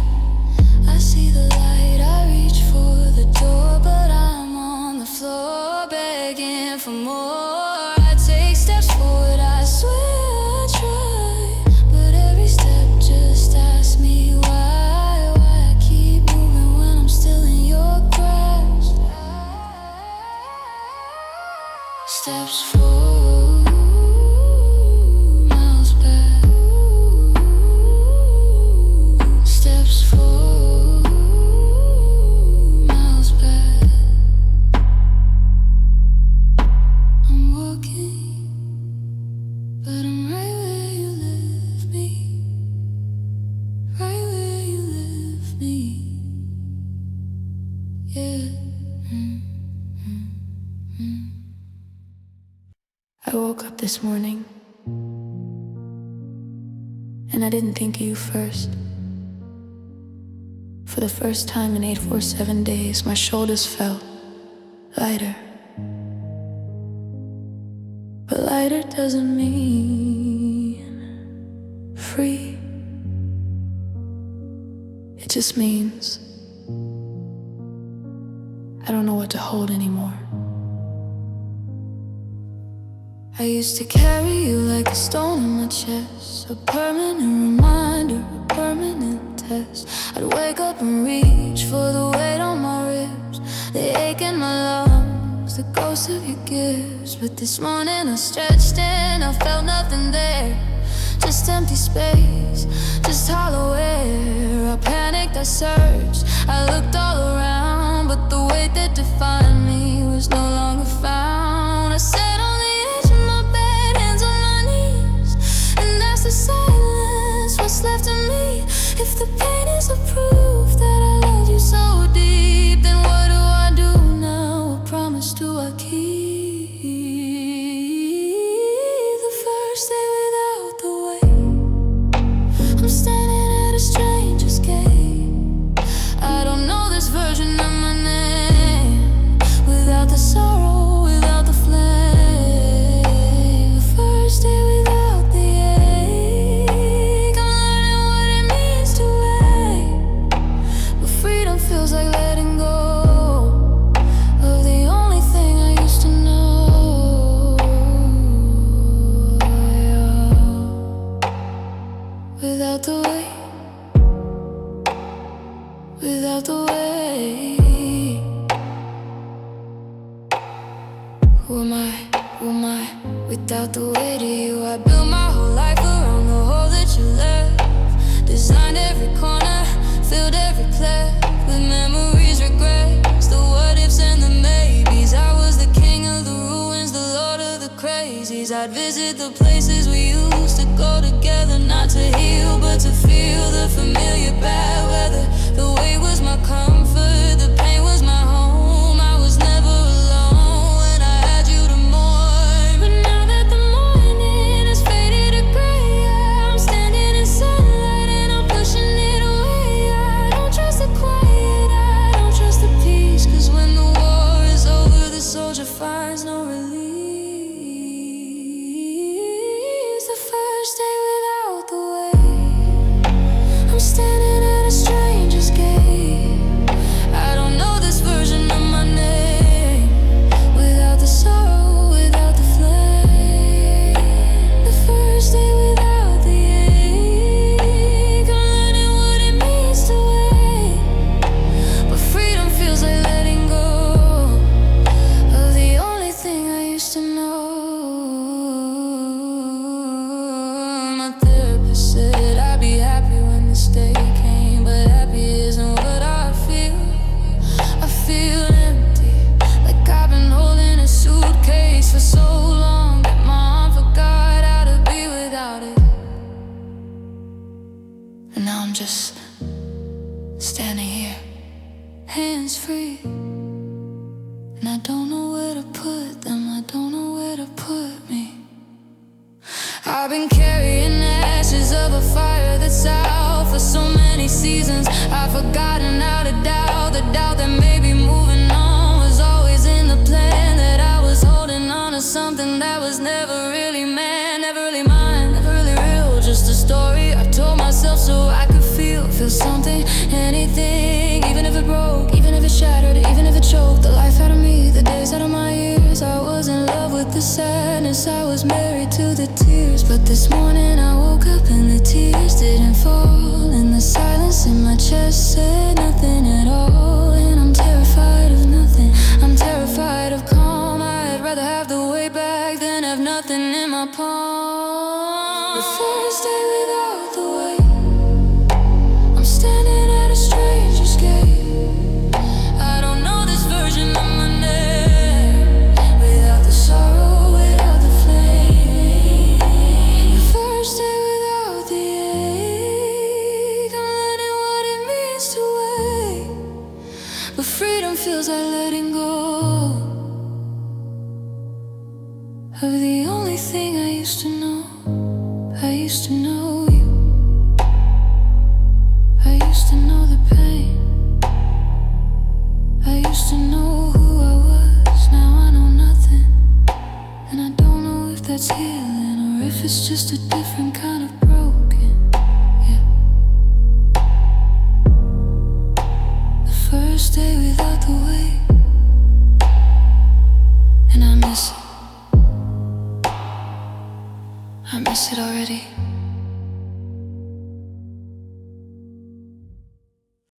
I see the light, I reach for the door, but I'm on the floor begging for more. I take steps forward, I swear I try, but every step just asks me why. I keep moving when I'm still in your grasp. Steps forward, miles back. Steps forward, miles back. I'm walking, but I'm right where you left me, right where you left me. Yeah. I woke up this morning and I didn't think of you first. For the first time in 847 days, my shoulders felt lighter. But lighter doesn't mean free. It just means I don't know what to hold anymore. I used to carry you like a stone in my chest, a permanent reminder, a permanent test. I'd wake up and reach for the weight on my ribs, the ache in my lungs, the ghost of your gifts. But this morning I stretched in, I felt nothing there, just empty space, just hollow air. I panicked, I searched, I looked all around, but the weight that defined me was no longer found. I sat on the edge of my bed, hands on my knees, and asked the silence, what's left of me? If the pain is a proof that I love you so deep, then what do I do now? What promise do I keep? The first day without the weight, I'm standing at a stranger's gate. I don't know this version of my name, without the sorrow, without the flame. The first day without the ache, I'm learning what it means to wait. But freedom feels like letting go of the only thing I used to know. Without the weight, without the weight. Who am I? Who am I? Without the weight of you, I built my whole life around the hole that you left. Designed every corner, filled every cleft with memories, regrets, the what ifs and the daisies. I'd visit the places we used to go together, not to heal, but to feel the familiar bad weather. The weight was my comfort, the pain was my home. I was never alone when I had you to mourn. But now that the morning has faded to gray, I'm standing in sunlight and I'm pushing it away. I don't trust the quiet, I don't trust the peace, 'cause when the war is over, the soldier finds no release. The first day without the weight, I'm standing at a stranger's gate. I don't know this version of my name, without the sorrow, without the flame. The first day without the ache, I'm learning what it means to wait. But freedom feels like letting go of the only thing I used to know. My therapist said I'd be happy when this day came, but happy isn't what I feel. I feel empty, like I've been holding a suitcase for so long that my arm forgot how to be without it. And now I'm just standing here, hands free, and I don't know where to put them, I don't know where to put me. I've been carrying ashes of a fire that's out for so many seasons. I've forgotten how to doubt, the doubt that maybe moving on was always in the plan, that I was holding on to something that was never really man, never really mine, never really real, just a story I told myself so I could feel something, anything, even if it broke, even if it shattered, even if it choked the life out of me, the days out of my years. I was in love with the sadness, I was married to the tears. But this morning I woke up and the tears didn't fall, and the silence in my chest said nothing at all. And I'm terrified of nothing, I'm terrified of calm. I'd rather have the way back than have nothing in my palm. The first day without the weight, I'm standing at a stranger's gate. I don't know this version of my name, without the sorrow, without the flame. The first day without the ache, I'm learning what it means to wait. But freedom feels like letting go of the only thing I used to know. I used to know you, I used to know the pain, I used to know who I was. Now I know nothing, and I don't know if that's healing or if it's just a different kind of broken. Yeah. The first day without the weight, and I miss it. I miss it already.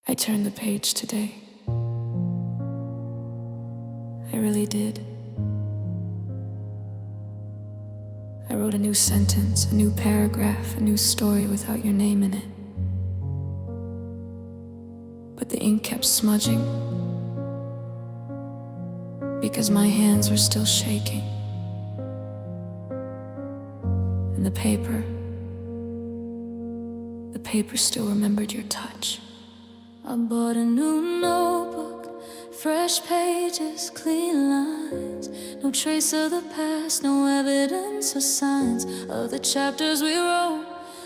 I turned the page today. I really did. I wrote a new sentence, a new paragraph, a new story without your name in it. But the ink kept smudging because my hands were still shaking. And the paper still remembered your touch. I bought a new notebook, fresh pages, clean lines, no trace of the past, no evidence or signs of the chapters we wrote,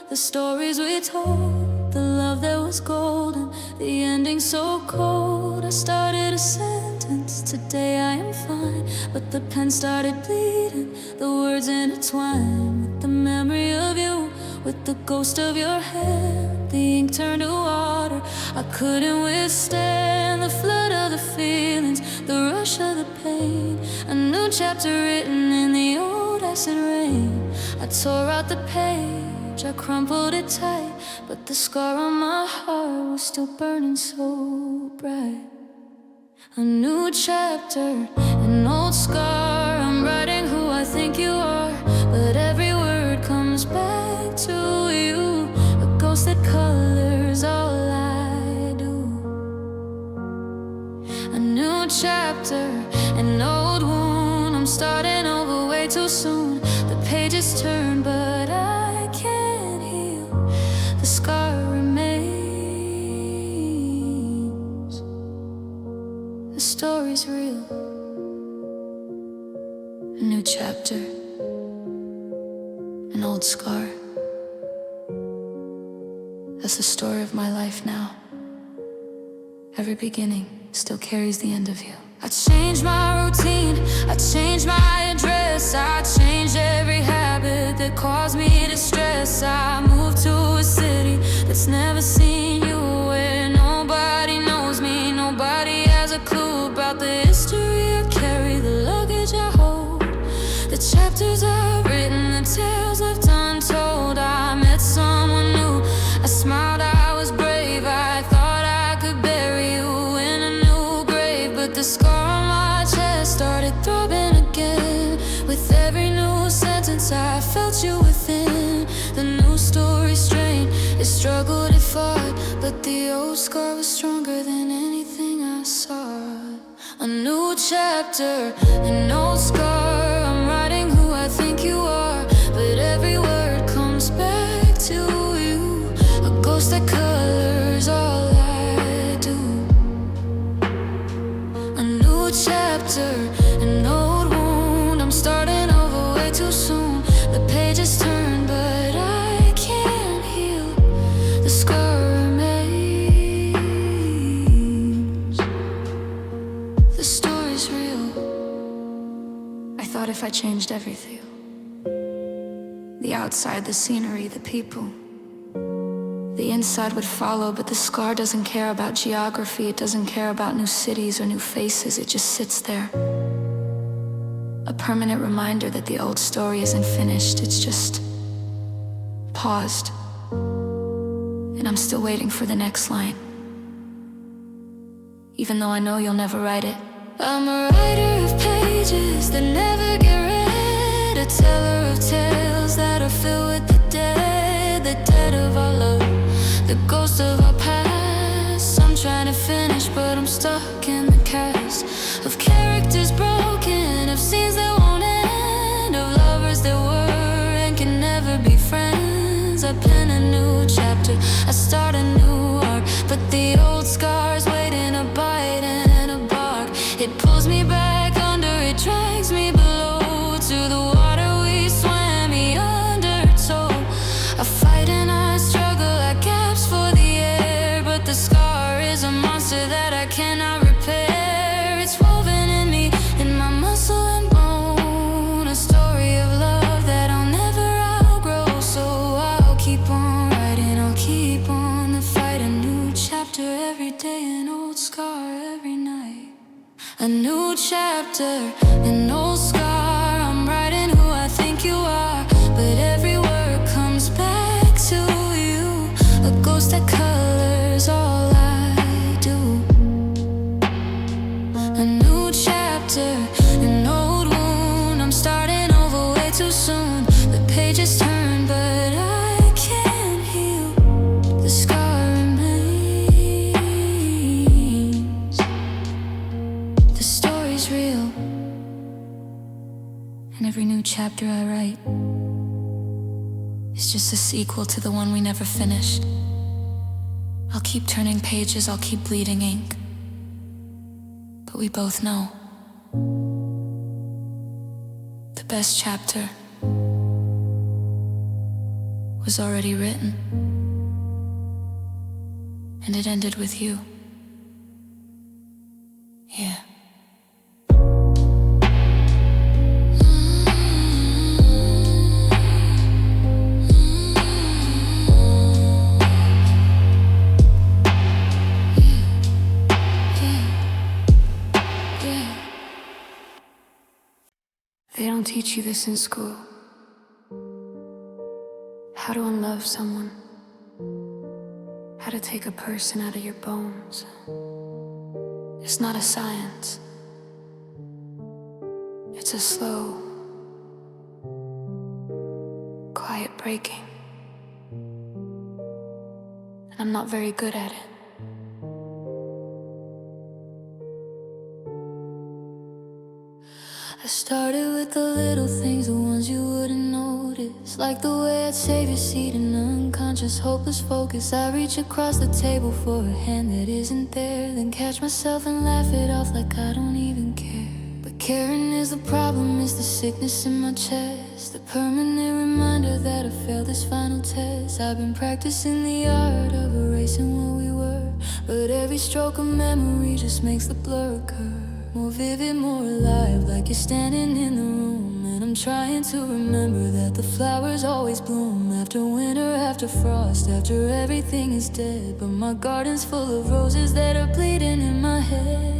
the stories we told, the love that was golden, the ending so cold. I started a sentence, today I am fine, but the pen started bleeding, the words intertwined with the memory of you, with the ghost of your hand. The ink turned to water, I couldn't withstand the flood of the feelings, the rush of the pain. A new chapter written in the old acid rain. I tore out the page, I crumpled it tight, but the scar on my heart was still burning so bright. A new chapter, an old scar, I'm writing who I think you are, but every word comes back to you, a ghost that colors all I do. A new chapter, an old wound, I'm starting over way too soon. pages turn, but I can't heal. The scar remains. The story's real. A new chapter, an old scar. That's the story of my life now. Every beginning still carries the end of you. I changed my routine, I changed my address, I changed every habit that caused me distress. I moved to a city that's never seen you, where nobody knows me, nobody has a clue about the history I carry, the luggage I hold, the chapters I've written, the tales left untold. I met someone new, I smiled, I was brave, I thought I could bury you in a new grave, but the scar on my chest started throbbing again. With every new sentence I felt you within. The new story's strained, it struggled, it fought, but the old scar was stronger than anything I saw. A new chapter, an old scar, I'm writing who I think you are, but every word comes back to you. A ghost that colors all I do. A new chapter, an old wound, I'm starting over way too soon. The pages turn, but I can't heal. The scar remains. The story's real. I thought if I changed everything, the outside, the scenery, the people, the inside would follow, but the scar doesn't care about geography, it doesn't care about new cities or new faces, it just sits there. A permanent reminder that the old story isn't finished, it's just paused. And I'm still waiting for the next line, even though I know you'll never write it. I'm a writer of pages that never get read, a teller of tales that are filled with the dead of our love, the ghost of our past. I'm trying to finish, but I'm stuck in the cast of characters broken, of scenes that won't end, of lovers that were and can never be friends. I pen a new chapter, I start a new arc, but the old scars waiting a bite and a bark. It pulls me back under, it drags me below to the water we swam me undertow. I fight and I struggle, I gasp for the air, but the scar is a monster that I cannot repair. It's woven in me, in my muscle and bone, a story of love that I'll never outgrow. So I'll keep on writing, I'll keep on the fight. A new chapter every day, an old scar every night. A new chapter, an old scar, I'm writing who I think you are, but every word comes back to you. A ghost that colors all I do. A new chapter, an old wound, I'm starting over way too soon. The pages turn, but I can't heal. The scar remains. The story's real, and every new chapter I write is just a sequel to the one we never finished. I'll keep turning pages, I'll keep bleeding ink, but we both know the best chapter was already written, and it ended with you. Yeah. They don't teach you this in school. How to unlove someone. How to take a person out of your bones. It's not a science. It's a slow, quiet breaking. And I'm not very good at it. I started with the little things, the ones you wouldn't know. this. Like the way I'd save your seat in unconscious, hopeless focus. I reach across the table for a hand that isn't there, then catch myself and laugh it off like I don't even care. But caring is the problem, is the sickness in my chest, the permanent reminder that I failed this final test. I've been practicing the art of erasing what we were, but every stroke of memory just makes the blur occur. More vivid, more alive, like you're standing in the room. And I'm trying to remember that the flowers always bloom after winter, after frost, after everything is dead. But my garden's full of roses that are bleeding in my head.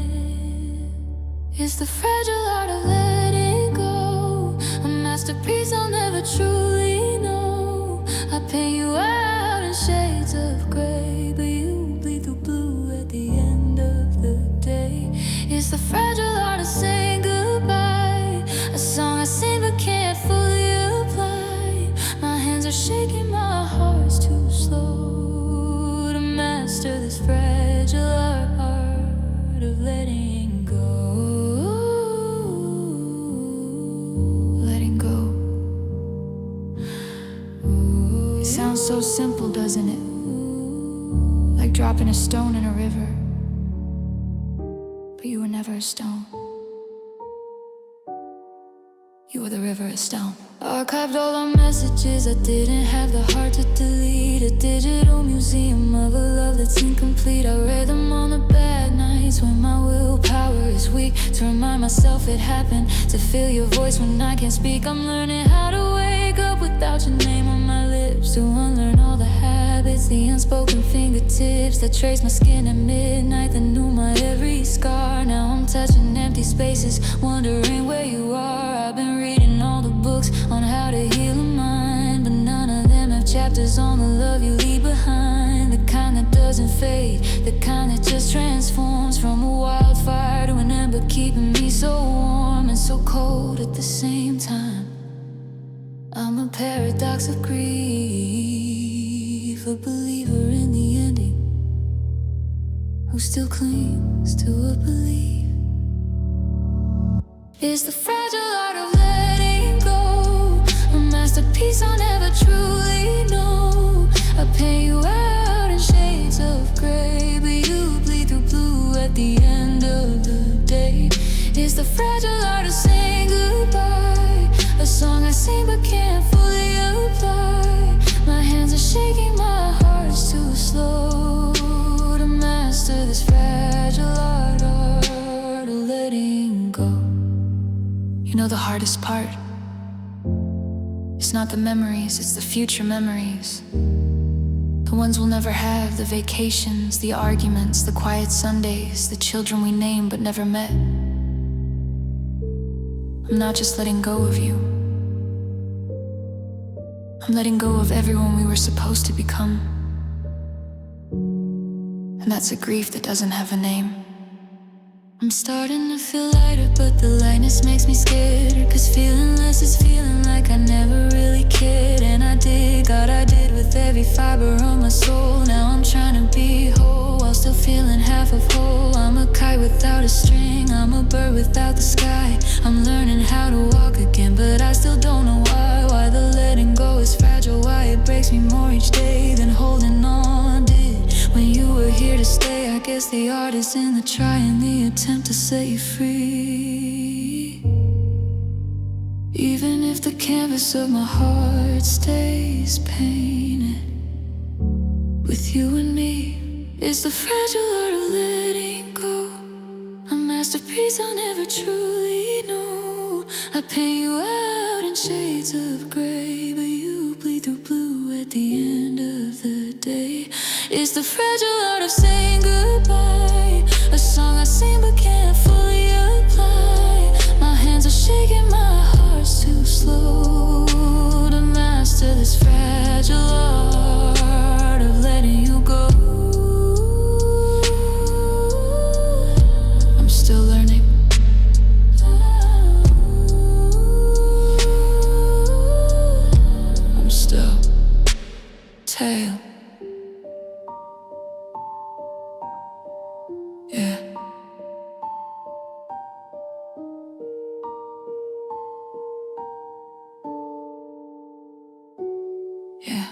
It's the fragile art of letting go, a masterpiece I'll never truly know. I paint you out in shades of gray, but you bleed through blue at the end of the day. It's the fragile art of saying goodbye, a song I sing but can't fully apply. My hands are shaking, my heart's too slow to master this fragile art of letting go. Letting go. It sounds so simple, doesn't it? Like dropping a stone in a river. But you were never a stone. You were the river of stone. Archived all our messages I didn't have the heart to delete. A digital museum of a love that's incomplete. I read them on the bad nights when my willpower is weak, to remind myself it happened, to feel your voice when I can't speak. I'm learning how to wake up without your name on my lips, to unlearn all the habits, the unspoken fingertips that trace my skin at midnight, that knew my every scar. Now I'm touching empty spaces, wondering where you are. I've been reading all the books on how to heal a mind, but none of them have chapters on the love you leave behind. The kind that doesn't fade, the kind that just transforms from a wildfire to an ember, keeping me so warm and so cold at the same time. I'm a paradox of grief, a believer in the ending, who still clings to a belief. It's the fragile art of letting go, a masterpiece I'll never truly know. I paint you out in shades of gray, but you bleed through blue at the end of the day. It's the fragile art of saying goodbye, a song I sing but can't fully apply. My hands are shaking, my heart's too slow to master this fragile art of letting go. You know the hardest part? It's not the memories, it's the future memories. The ones we'll never have, the vacations, the arguments, the quiet Sundays, the children we named but never met. I'm not just letting go of you, I'm letting go of everyone we were supposed to become. And that's a grief that doesn't have a name. I'm starting to feel lighter, but the lightness makes me scared, 'cause feeling less is feeling like I never really cared. And I did, God, I did, with every fiber of my soul. Now I'm trying to be whole while still feeling half of whole. I'm a kite without a string, I'm a bird without the sky. I'm learning how to walk again, but I still don't know why the letting go is fragile, why it breaks me more each day than holding on did. When you were here to stay, I guess the art is in the try and the attempt to set you free. Even if the canvas of my heart stays painted with you and me. It's the fragile art of letting go, a masterpiece I'll never truly know. I paint you out in shades of gray, but you bleed through blue at the end of the day. It's the fragile art of saying goodbye, a song I sing but can't fully apply. My hands are shaking, my heart's too slow to master this fragile art of letting you go. I'm still learning. I'm still tale. Yeah.